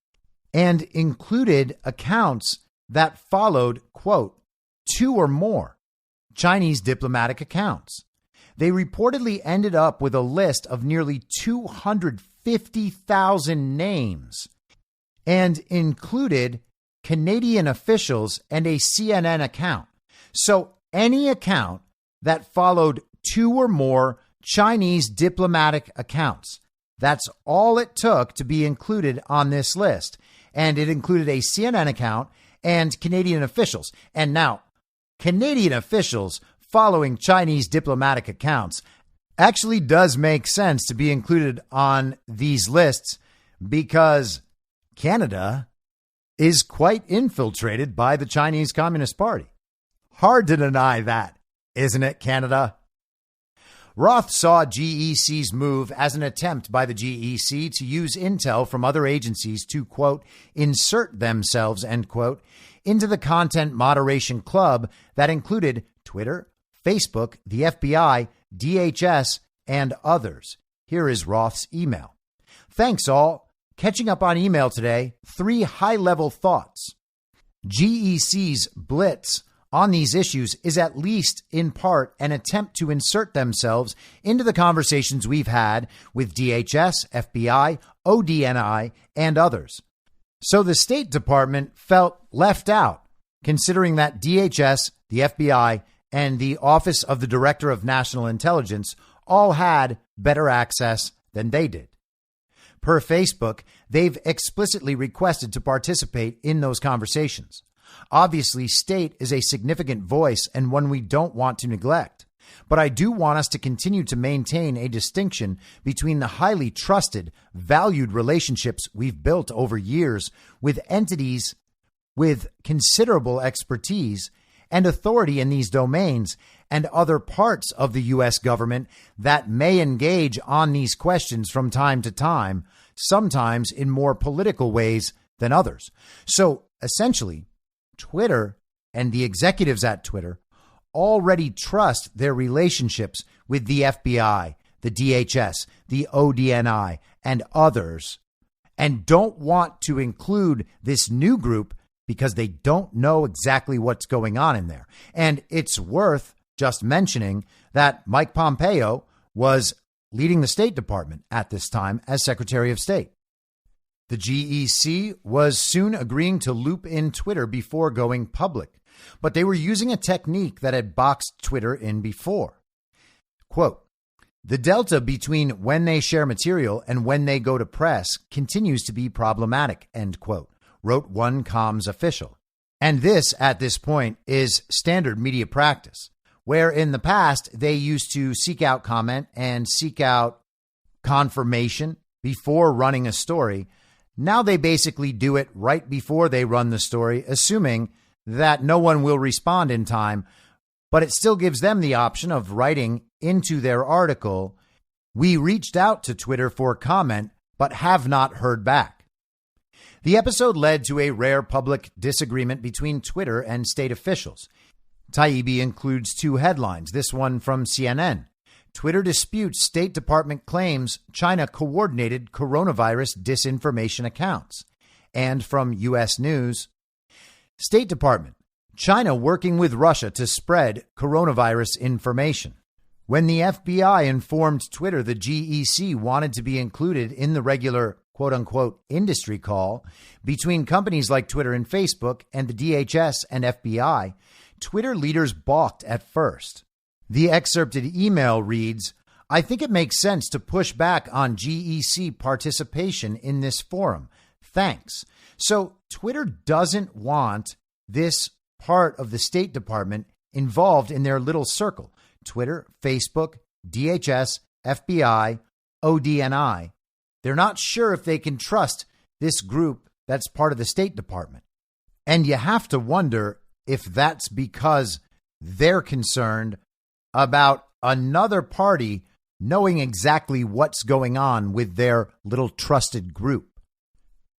Speaker 5: and included accounts that followed, quote, 2 or more Chinese diplomatic accounts. They reportedly ended up with a list of nearly 250,000 names and included Canadian officials and a CNN account. So any account that followed 2 or more Chinese diplomatic accounts. That's all it took to be included on this list. And it included a CNN account and Canadian officials. And now, Canadian officials following Chinese diplomatic accounts actually does make sense to be included on these lists because Canada is quite infiltrated by the Chinese Communist Party. Hard to deny that, isn't it, Canada? Roth saw GEC's move as an attempt by the GEC to use intel from other agencies to, quote, insert themselves, end quote, into the content moderation club that included Twitter, Facebook, the FBI, DHS, and others. Here is Roth's email. Thanks all. Catching up on email today, 3 high-level thoughts. GEC's blitz on these issues is at least in part an attempt to insert themselves into the conversations we've had with DHS, FBI, ODNI, and others. So the State Department felt left out, considering that DHS, the FBI, and the Office of the Director of National Intelligence all had better access than they did. Per Facebook, they've explicitly requested to participate in those conversations. Obviously, state is a significant voice and one we don't want to neglect. But I do want us to continue to maintain a distinction between the highly trusted, valued relationships we've built over years with entities with considerable expertise and authority in these domains and other parts of the U.S. government that may engage on these questions from time to time, sometimes in more political ways than others. So essentially, Twitter and the executives at Twitter already trust their relationships with the FBI, the DHS, the ODNI, and others, and don't want to include this new group because they don't know exactly what's going on in there. And it's worth just mentioning that Mike Pompeo was leading the State Department at this time as Secretary of State. The GEC was soon agreeing to loop in Twitter before going public, but they were using a technique that had boxed Twitter in before. Quote, the delta between when they share material and when they go to press continues to be problematic, end quote, wrote one comms official. And this, at this point, is standard media practice, where in the past they used to seek out comment and seek out confirmation before running a story. Now they basically do it right before they run the story, assuming that no one will respond in time, but it still gives them the option of writing into their article, "We reached out to Twitter for comment, but have not heard back." The episode led to a rare public disagreement between Twitter and state officials. Taibbi includes two headlines, this one from CNN. Twitter disputes State Department claims China coordinated coronavirus disinformation accounts. And from U.S. News, State Department, China working with Russia to spread coronavirus information. When the FBI informed Twitter the GEC wanted to be included in the regular quote-unquote industry call between companies like Twitter and Facebook and the DHS and FBI, Twitter leaders balked at first. The excerpted email reads, "I think it makes sense to push back on GEC participation in this forum. Thanks." So Twitter doesn't want this part of the State Department involved in their little circle. Twitter, Facebook, DHS, FBI, ODNI. They're not sure if they can trust this group that's part of the State Department. And you have to wonder if that's because they're concerned about another party knowing exactly what's going on with their little trusted group.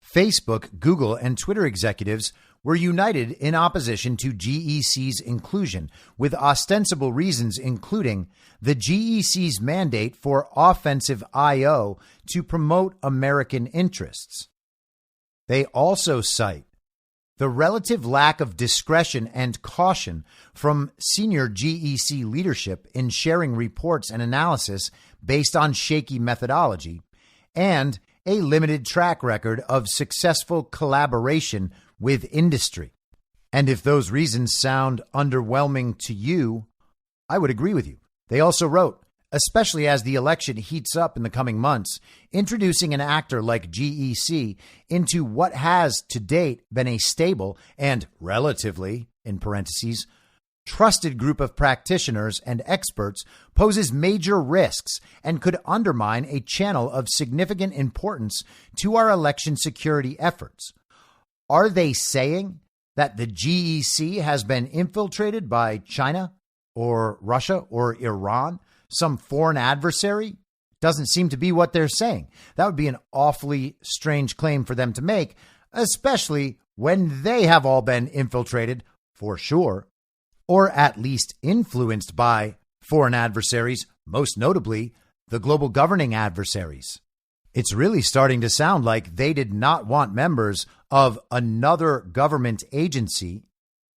Speaker 5: Facebook, Google, and Twitter executives were united in opposition to GEC's inclusion, with ostensible reasons including the GEC's mandate for offensive I/O to promote American interests. They also cite the relative lack of discretion and caution from senior GEC leadership in sharing reports and analysis based on shaky methodology, and a limited track record of successful collaboration with industry. And if those reasons sound underwhelming to you, I would agree with you. They also wrote, especially as the election heats up in the coming months, introducing an actor like GEC into what has to date been a stable and relatively, in parentheses, trusted group of practitioners and experts poses major risks and could undermine a channel of significant importance to our election security efforts. Are they saying that the GEC has been infiltrated by China or Russia or Iran? Some foreign adversary? Doesn't seem to be what they're saying. That would be an awfully strange claim for them to make, especially when they have all been infiltrated, for sure, or at least influenced by foreign adversaries, most notably the global governing adversaries. It's really starting to sound like they did not want members of another government agency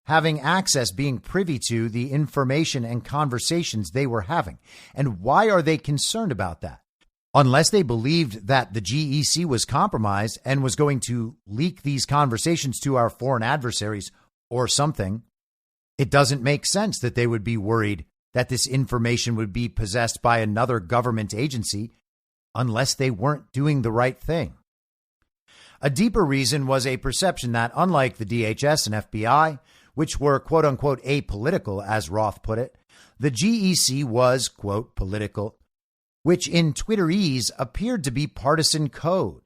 Speaker 5: having access, being privy to the information and conversations they were having. And why are they concerned about that? Unless they believed that the GEC was compromised and was going to leak these conversations to our foreign adversaries or something, it doesn't make sense that they would be worried that this information would be possessed by another government agency unless they weren't doing the right thing. A deeper reason was a perception that, unlike the DHS and FBI, which were, quote unquote, apolitical, as Roth put it, the GEC was, quote, political, which in Twitterese appeared to be partisan code.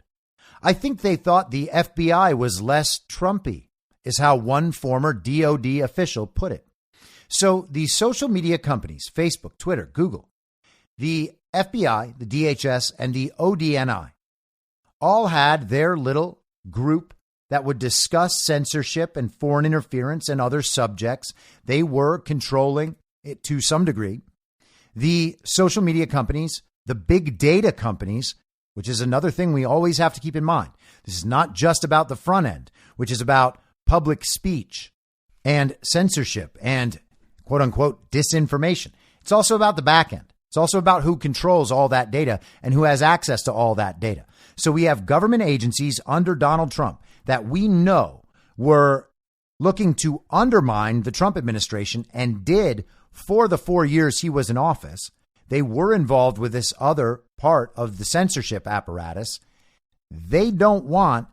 Speaker 5: I think they thought the FBI was less Trumpy, is how one former DOD official put it. So the social media companies, Facebook, Twitter, Google, the FBI, the DHS, and the ODNI, all had their little group that would discuss censorship and foreign interference and other subjects. They were controlling it to some degree. The social media companies, the big data companies, which is another thing we always have to keep in mind. This is not just about the front end, which is about public speech and censorship and quote unquote disinformation. It's also about the back end. It's also about who controls all that data and who has access to all that data. So we have government agencies under Donald Trump that we know were looking to undermine the Trump administration and did for the 4 years he was in office. They were involved with this other part of the censorship apparatus. They don't want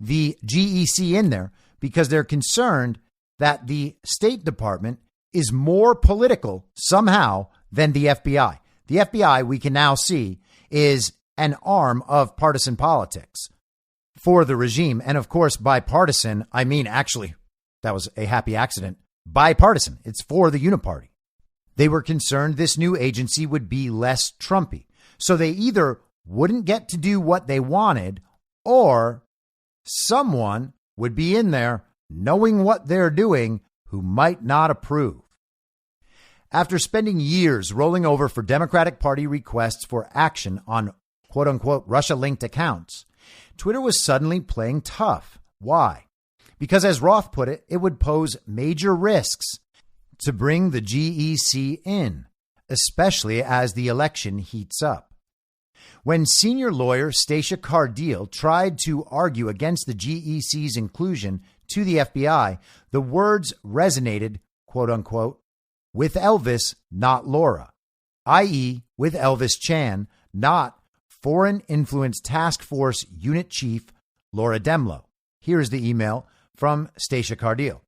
Speaker 5: the GEC in there because they're concerned that the State Department is more political somehow than the FBI. The FBI, we can now see, is an arm of partisan politics for the regime. And of course, by partisan, I mean, actually, that was a happy accident. Bipartisan. It's for the Uniparty. They were concerned this new agency would be less Trumpy. So they either wouldn't get to do what they wanted, or someone would be in there knowing what they're doing who might not approve. After spending years rolling over for Democratic Party requests for action on quote-unquote Russia-linked accounts, Twitter was suddenly playing tough. Why? Because as Roth put it, it would pose major risks to bring the GEC in, especially as the election heats up. When senior lawyer Stacia Cardile tried to argue against the GEC's inclusion to the FBI, the words resonated, quote-unquote, with Elvis, not Laura, i.e. with Elvis Chan, not Foreign Influence Task Force Unit Chief Laura Demlow. Here's the email from Stacia Cardile.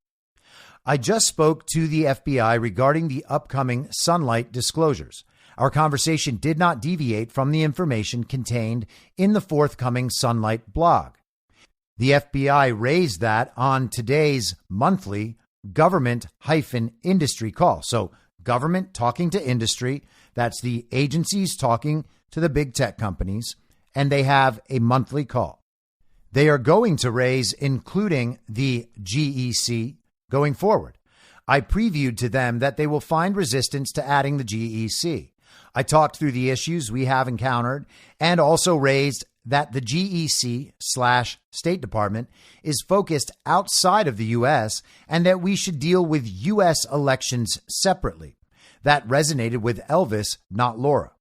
Speaker 5: I just spoke to the FBI regarding the upcoming Sunlight disclosures. Our conversation did not deviate from the information contained in the forthcoming Sunlight blog. The FBI raised that on today's monthly government-industry call. So government talking to industry, that's the agencies talking to the big tech companies, and they have a monthly call. They are going to raise, including the GEC, going forward. I previewed to them that they will find resistance to adding the GEC. I talked through the issues we have encountered and also raised that the GEC/State Department is focused outside of the U.S. and that we should deal with U.S. elections separately. That resonated with Elvis, not Laura.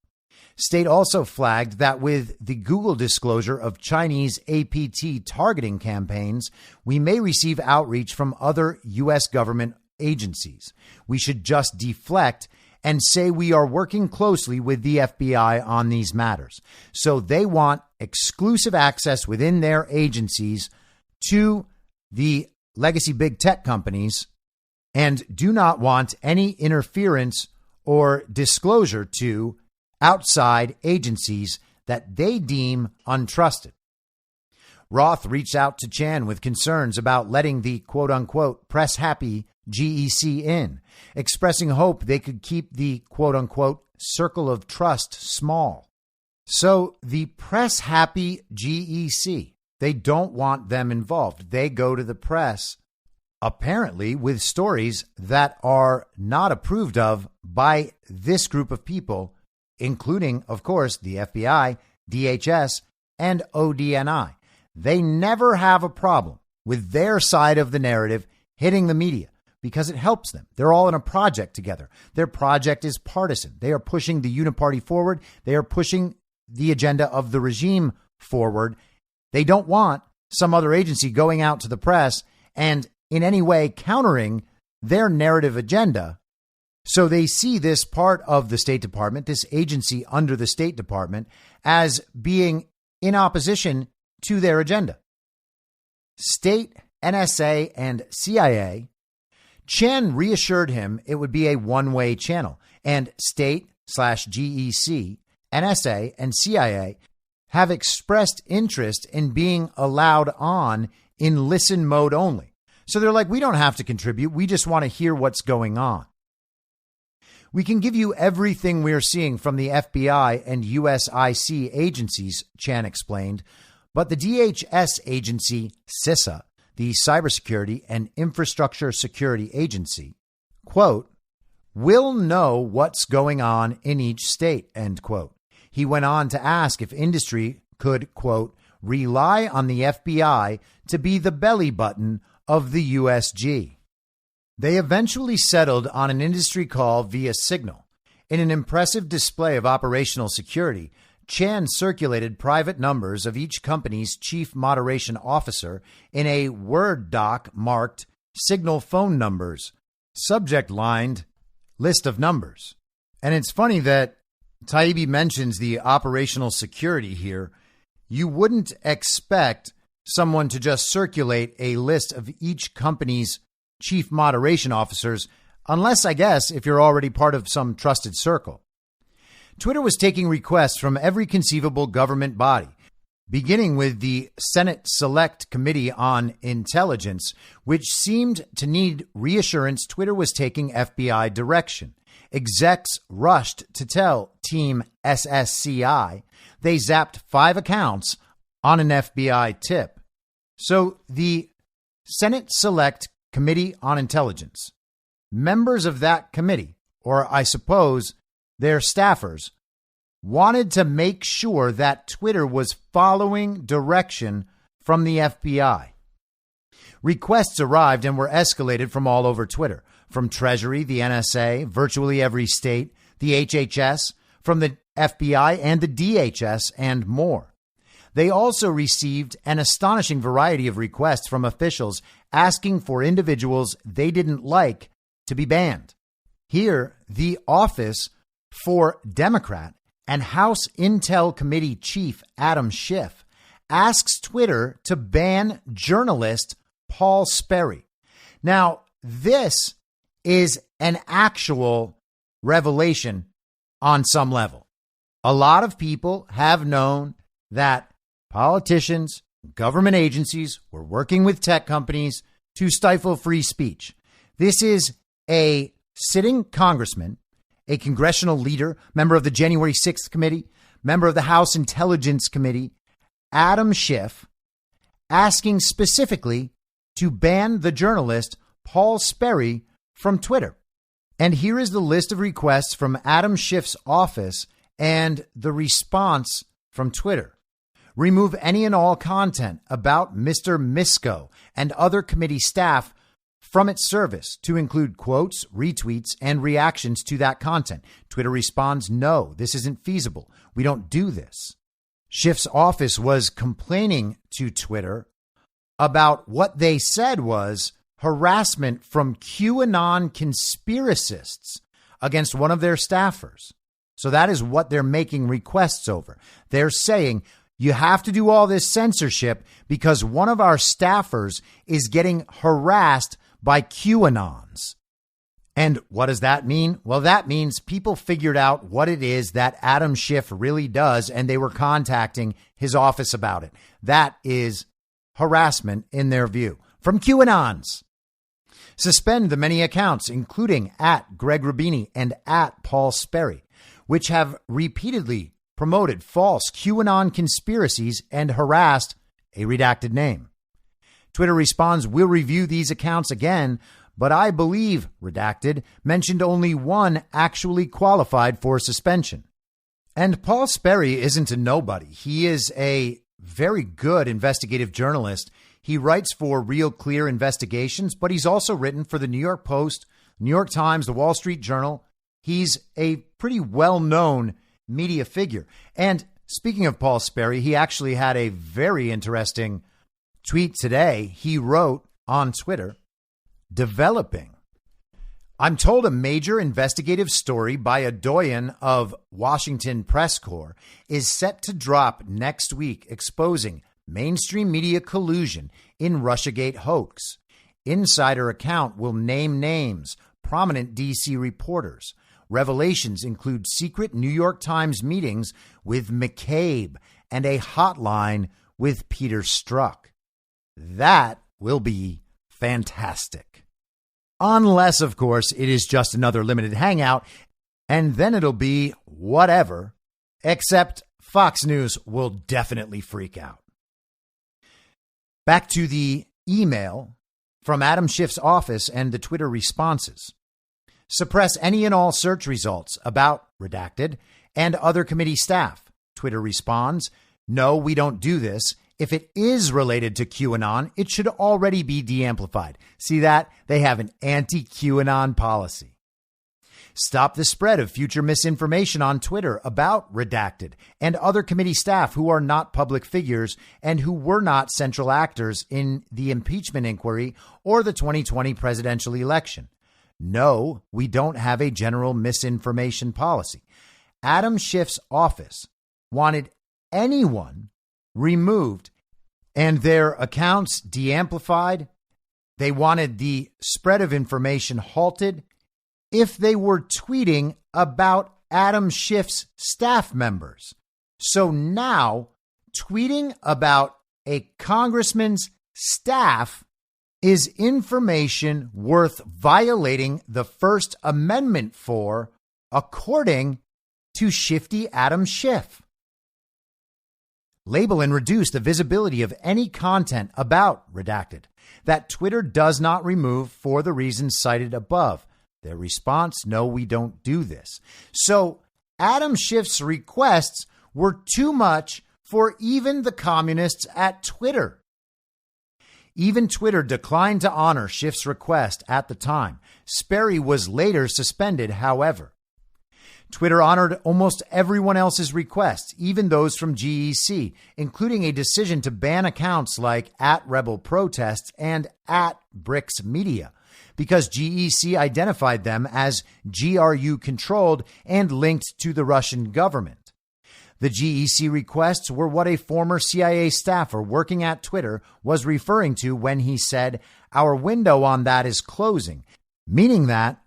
Speaker 5: State also flagged that with the Google disclosure of Chinese APT targeting campaigns, we may receive outreach from other U.S. government agencies. We should just deflect and say we are working closely with the FBI on these matters. So they want exclusive access within their agencies to the legacy big tech companies and do not want any interference or disclosure to outside agencies that they deem untrusted. Roth reached out to Chan with concerns about letting the quote-unquote press-happy GEC in, expressing hope they could keep the quote-unquote circle of trust small. So the press-happy GEC, they don't want them involved. They go to the press, apparently with stories that are not approved of by this group of people, including, of course, the FBI, DHS, and ODNI. They never have a problem with their side of the narrative hitting the media because it helps them. They're all in a project together. Their project is partisan. They are pushing the uniparty forward. They are pushing the agenda of the regime forward. They don't want some other agency going out to the press and in any way countering their narrative agenda. So they see this part of the State Department, this agency under the State Department, as being in opposition to their agenda. State, NSA, and CIA, Chan reassured him it would be a one-way channel, and State/GEC, NSA, and CIA have expressed interest in being allowed on in listen mode only. So they're like, we don't have to contribute. We just want to hear what's going on. We can give you everything we're seeing from the FBI and USIC agencies, Chan explained, but the DHS agency, CISA, the Cybersecurity and Infrastructure Security Agency, quote, will know what's going on in each state, end quote. He went on to ask if industry could, quote, rely on the FBI to be the belly button of the USG. They eventually settled on an industry call via Signal. In an impressive display of operational security, Chan circulated private numbers of each company's chief moderation officer in a Word doc marked Signal phone numbers, subject lined list of numbers. And it's funny that Taibbi mentions the operational security here. You wouldn't expect someone to just circulate a list of each company's chief moderation officers, unless, I guess, if you're already part of some trusted circle. Twitter was taking requests from every conceivable government body, beginning with the Senate Select Committee on Intelligence, which seemed to need reassurance Twitter was taking FBI direction. Execs rushed to tell Team SSCI they zapped 5 accounts on an FBI tip. So the Senate Select Committee on Intelligence, members of that committee, or I suppose their staffers, wanted to make sure that Twitter was following direction from the FBI. Requests arrived and were escalated from all over Twitter, from Treasury, the NSA, virtually every state, the HHS, from the FBI and the DHS, and more. They also received an astonishing variety of requests from officials asking for individuals they didn't like to be banned. Here, the Office for Democrat and House Intel Committee Chief Adam Schiff asks Twitter to ban journalist Paul Sperry. Now, this is an actual revelation on some level. A lot of people have known that politicians, government agencies were working with tech companies to stifle free speech. This is a sitting congressman, a congressional leader, member of the January 6th committee, member of the House Intelligence Committee, Adam Schiff, asking specifically to ban the journalist Paul Sperry from Twitter. And here is the list of requests from Adam Schiff's office and the response from Twitter. Remove any and all content about Mr. Misko and other committee staff from its service, to include quotes, retweets, and reactions to that content. Twitter responds, no, this isn't feasible. We don't do this. Schiff's office was complaining to Twitter about what they said was harassment from QAnon conspiracists against one of their staffers. So that is what they're making requests over. They're saying, you have to do all this censorship because one of our staffers is getting harassed by QAnons. And what does that mean? Well, that means people figured out what it is that Adam Schiff really does, and they were contacting his office about it. That is harassment in their view from QAnons. Suspend the many accounts, including at Greg Rubini and at Paul Sperry, which have repeatedly promoted false QAnon conspiracies and harassed a redacted name. Twitter responds, we'll review these accounts again, but I believe, redacted, mentioned only one actually qualified for suspension. And Paul Sperry isn't a nobody. He is a very good investigative journalist. He writes for Real Clear Investigations, but he's also written for the New York Post, New York Times, the Wall Street Journal. He's a pretty well-known media figure. And speaking of Paul Sperry, he actually had a very interesting tweet today. He wrote on Twitter, developing. I'm told a major investigative story by a doyen of Washington Press Corps is set to drop next week, exposing mainstream media collusion in Russiagate hoax. Insider account will name names, prominent D.C. reporters. Revelations include secret New York Times meetings with McCabe and a hotline with Peter Strzok. That will be fantastic. Unless, of course, it is just another limited hangout, and then it'll be whatever, except Fox News will definitely freak out. Back to the email from Adam Schiff's office and the Twitter responses. Suppress any and all search results about redacted and other committee staff. Twitter responds, no, we don't do this. If it is related to QAnon, it should already be de-amplified. See that? They have an anti-QAnon policy. Stop the spread of future misinformation on Twitter about redacted and other committee staff who are not public figures and who were not central actors in the impeachment inquiry or the 2020 presidential election. No, we don't have a general misinformation policy. Adam Schiff's office wanted anyone removed and their accounts de-amplified. They wanted the spread of information halted if they were tweeting about Adam Schiff's staff members. So now tweeting about a congressman's staff is information worth violating the First Amendment for, according to Shifty Adam Schiff. Label and reduce the visibility of any content about redacted that Twitter does not remove for the reasons cited above. Their response, no, we don't do this. So Adam Schiff's requests were too much for even the communists at Twitter. Even Twitter declined to honor Schiff's request at the time. Sperry was later suspended, however. Twitter honored almost everyone else's requests, even those from GEC, including a decision to ban accounts like @RebelProtests and @BricsMedia, because GEC identified them as GRU controlled and linked to the Russian government. The GEC requests were what a former CIA staffer working at Twitter was referring to when he said, "Our window on that is closing," meaning that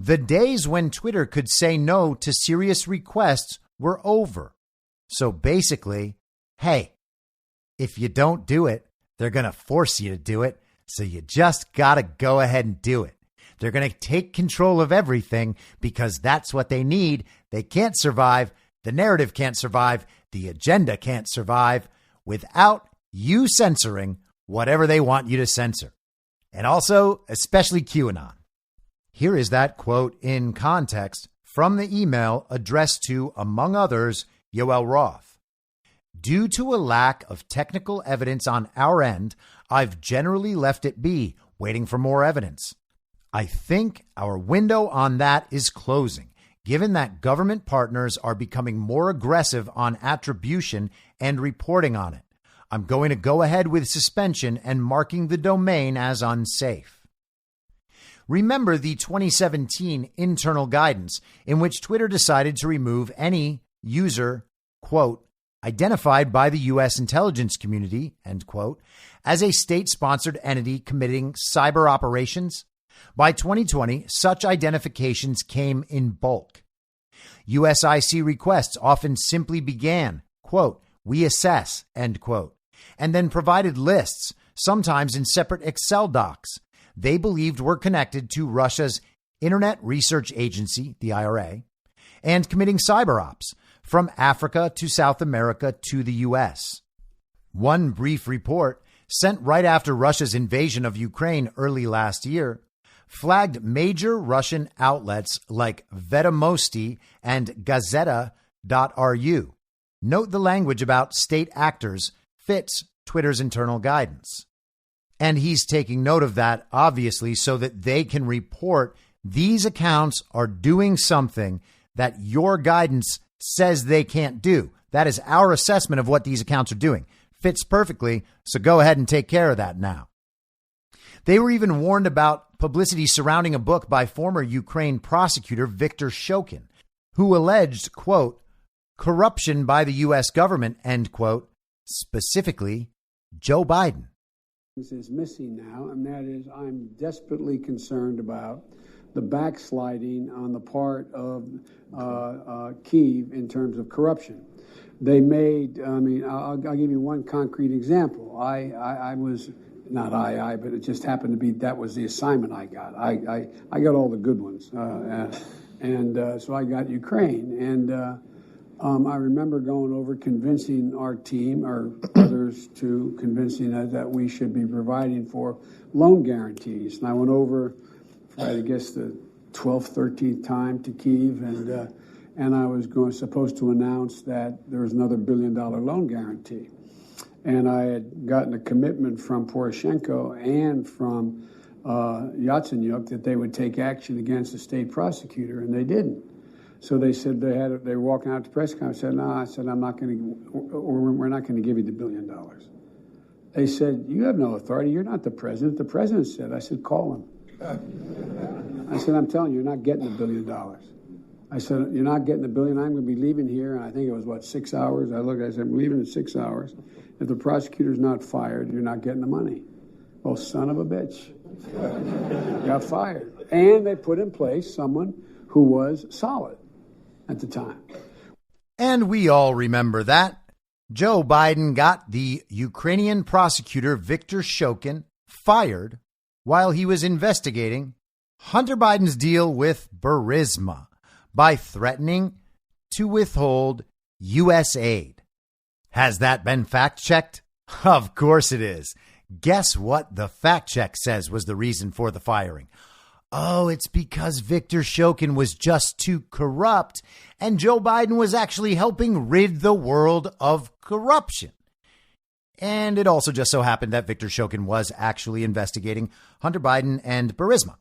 Speaker 5: the days when Twitter could say no to serious requests were over. So basically, hey, if you don't do it, they're going to force you to do it. So you just got to go ahead and do it. They're going to take control of everything because that's what they need. They can't survive. The narrative can't survive. The agenda can't survive without you censoring whatever they want you to censor. And also, especially QAnon. Here is that quote in context from the email addressed to, among others, Yoel Roth. Due to a lack of technical evidence on our end, I've generally left it be, waiting for more evidence. I think our window on that is closing, given that government partners are becoming more aggressive on attribution and reporting on it. I'm going to go ahead with suspension and marking the domain as unsafe. Remember the 2017 internal guidance in which Twitter decided to remove any user, quote, identified by the U.S. intelligence community, end quote, as a state-sponsored entity committing cyber operations? By 2020, such identifications came in bulk. USIC requests often simply began, quote, we assess, end quote, and then provided lists, sometimes in separate Excel docs, they believed were connected to Russia's Internet Research Agency, the IRA, and committing cyber ops from Africa to South America to the U.S. One brief report sent right after Russia's invasion of Ukraine early last year flagged major Russian outlets like Vedomosti and Gazeta.ru. Note the language about state actors fits Twitter's internal guidance. And he's taking note of that, obviously, so that they can report these accounts are doing something that your guidance says they can't do. That is our assessment of what these accounts are doing. Fits perfectly, so go ahead and take care of that now. They were even warned about publicity surrounding a book by former Ukraine prosecutor Viktor Shokin, who alleged, quote, corruption by the U.S. government, end quote, specifically Joe Biden.
Speaker 6: Is missing now, and that is I'm desperately concerned about the backsliding on the part of Kyiv in terms of corruption. They made, I'll give you one concrete example. I was, not but it just happened to be that was the assignment I got. I got all the good ones. So I got Ukraine. And I remember going over convincing our team, or others, to convincing us that we should be providing for loan guarantees. And I went over, for, I guess, the 12th, 13th time to Kyiv, and I was supposed to announce that there was another $1 billion loan guarantee. And I had gotten a commitment from Poroshenko and from Yatsenyuk that they would take action against the state prosecutor, and they didn't. So they said they were walking out to press conference. I said, no, I'm not going to, or we're not going to give you the $1 billion. They said, you have no authority. You're not the president. The president said. I said, call him. I said, I'm telling you, you're not getting the $1 billion. I said, you're not getting the $1 billion. I'm going to be leaving here. And I think it was, 6 hours. I said, I'm leaving in 6 hours. If the prosecutor's not fired, you're not getting the money. Well, son of a bitch. Got fired. And they put in place someone who was solid. at the time.
Speaker 5: And we all remember that. Joe Biden got the Ukrainian prosecutor Viktor Shokin fired while he was investigating Hunter Biden's deal with Burisma by threatening to withhold U.S. aid. Has that been fact-checked? Of course it is. Guess what the fact check says was the reason for the firing? Oh, it's because Viktor Shokin was just too corrupt and Joe Biden was actually helping rid the world of corruption. And it also just so happened that Viktor Shokin was actually investigating Hunter Biden and Burisma.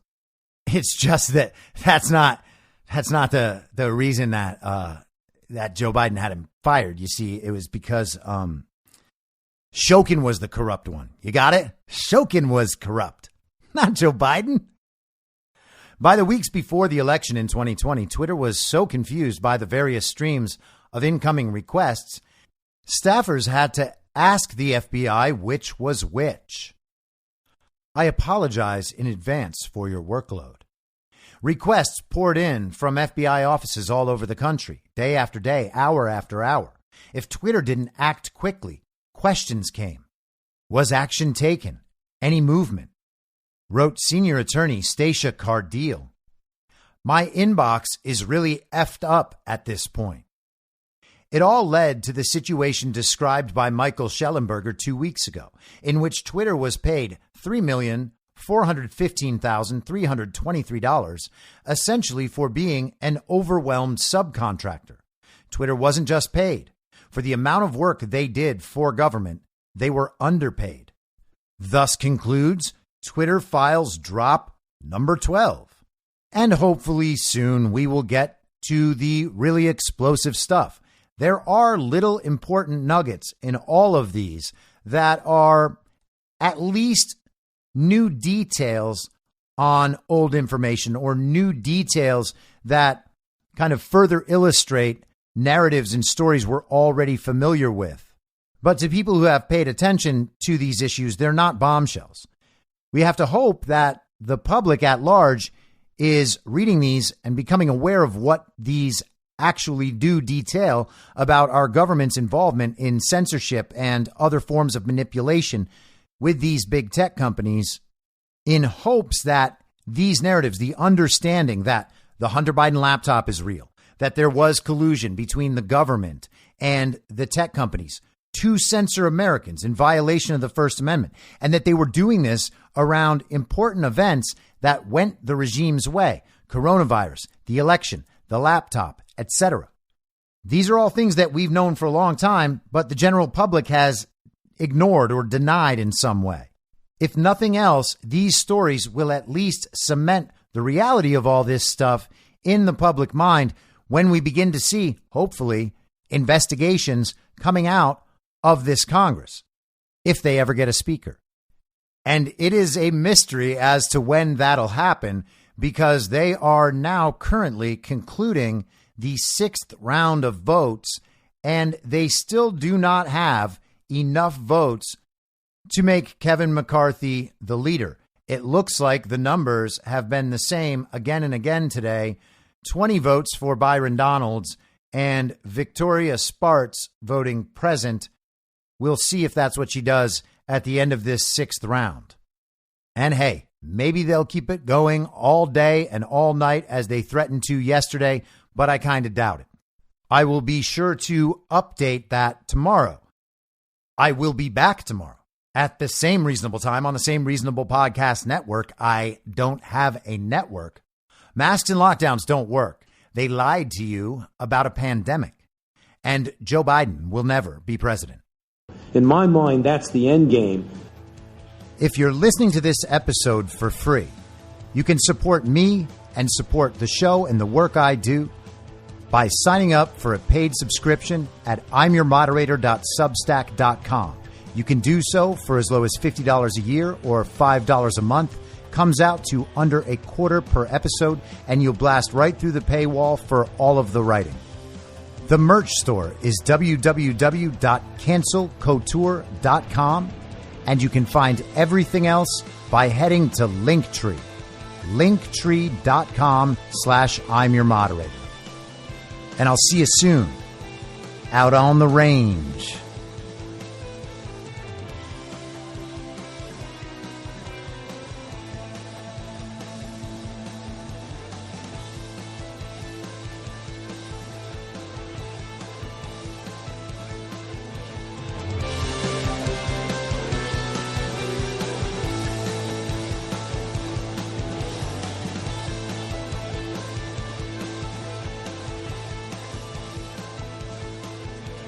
Speaker 5: It's just that that's not the reason that that Joe Biden had him fired. You see, it was because Shokin was the corrupt one. You got it? Shokin was corrupt, not Joe Biden. By the weeks before the election in 2020, Twitter was so confused by the various streams of incoming requests, staffers had to ask the FBI which was which. I apologize in advance for your workload. Requests poured in from FBI offices all over the country, day after day, hour after hour. If Twitter didn't act quickly, questions came. Was action taken? Any movement? Wrote senior attorney Stacia Cardile. My inbox is really effed up at this point. It all led to the situation described by Michael Schellenberger 2 weeks ago, in which Twitter was paid $3,415,323, essentially for being an overwhelmed subcontractor. Twitter wasn't just paid. For the amount of work they did for government, they were underpaid. Thus concludes Twitter Files Drop number 12. And hopefully soon we will get to the really explosive stuff. There are little important nuggets in all of these that are at least new details on old information or new details that kind of further illustrate narratives and stories we're already familiar with. But to people who have paid attention to these issues, they're not bombshells. We have to hope that the public at large is reading these and becoming aware of what these actually do detail about our government's involvement in censorship and other forms of manipulation with these big tech companies, in hopes that these narratives, the understanding that the Hunter Biden laptop is real, that there was collusion between the government and the tech companies to censor Americans in violation of the First Amendment, and that they were doing this around important events that went the regime's way, coronavirus, the election, the laptop, etc. These are all things that we've known for a long time, but the general public has ignored or denied in some way. If nothing else, these stories will at least cement the reality of all this stuff in the public mind when we begin to see, hopefully, investigations coming out of this Congress, if they ever get a speaker. And it is a mystery as to when that'll happen, because they are now currently concluding the 6th round of votes, and they still do not have enough votes to make Kevin McCarthy the leader. It looks like the numbers have been the same again and again today. 20 votes for Byron Donalds and Victoria Spartz voting present. We'll see if that's what she does at the end of this 6th round. And hey, maybe they'll keep it going all day and all night as they threatened to yesterday, but I kind of doubt it. I will be sure to update that tomorrow. I will be back tomorrow at the same reasonable time on the same reasonable podcast network. I don't have a network. Masks and lockdowns don't work. They lied to you about a pandemic. And Joe Biden will never be president.
Speaker 7: In my mind, that's the end game.
Speaker 5: If you're listening to this episode for free, you can support me and support the show and the work I do by signing up for a paid subscription at imyourmoderator.substack.com. You can do so for as low as $50 a year or $5 a month. Comes out to under a quarter per episode, and you'll blast right through the paywall for all of the writing. The merch store is www.cancelcouture.com, and you can find everything else by heading to linktree.com/I'm your moderator. And I'll see you soon out on the range.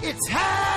Speaker 5: It's happening!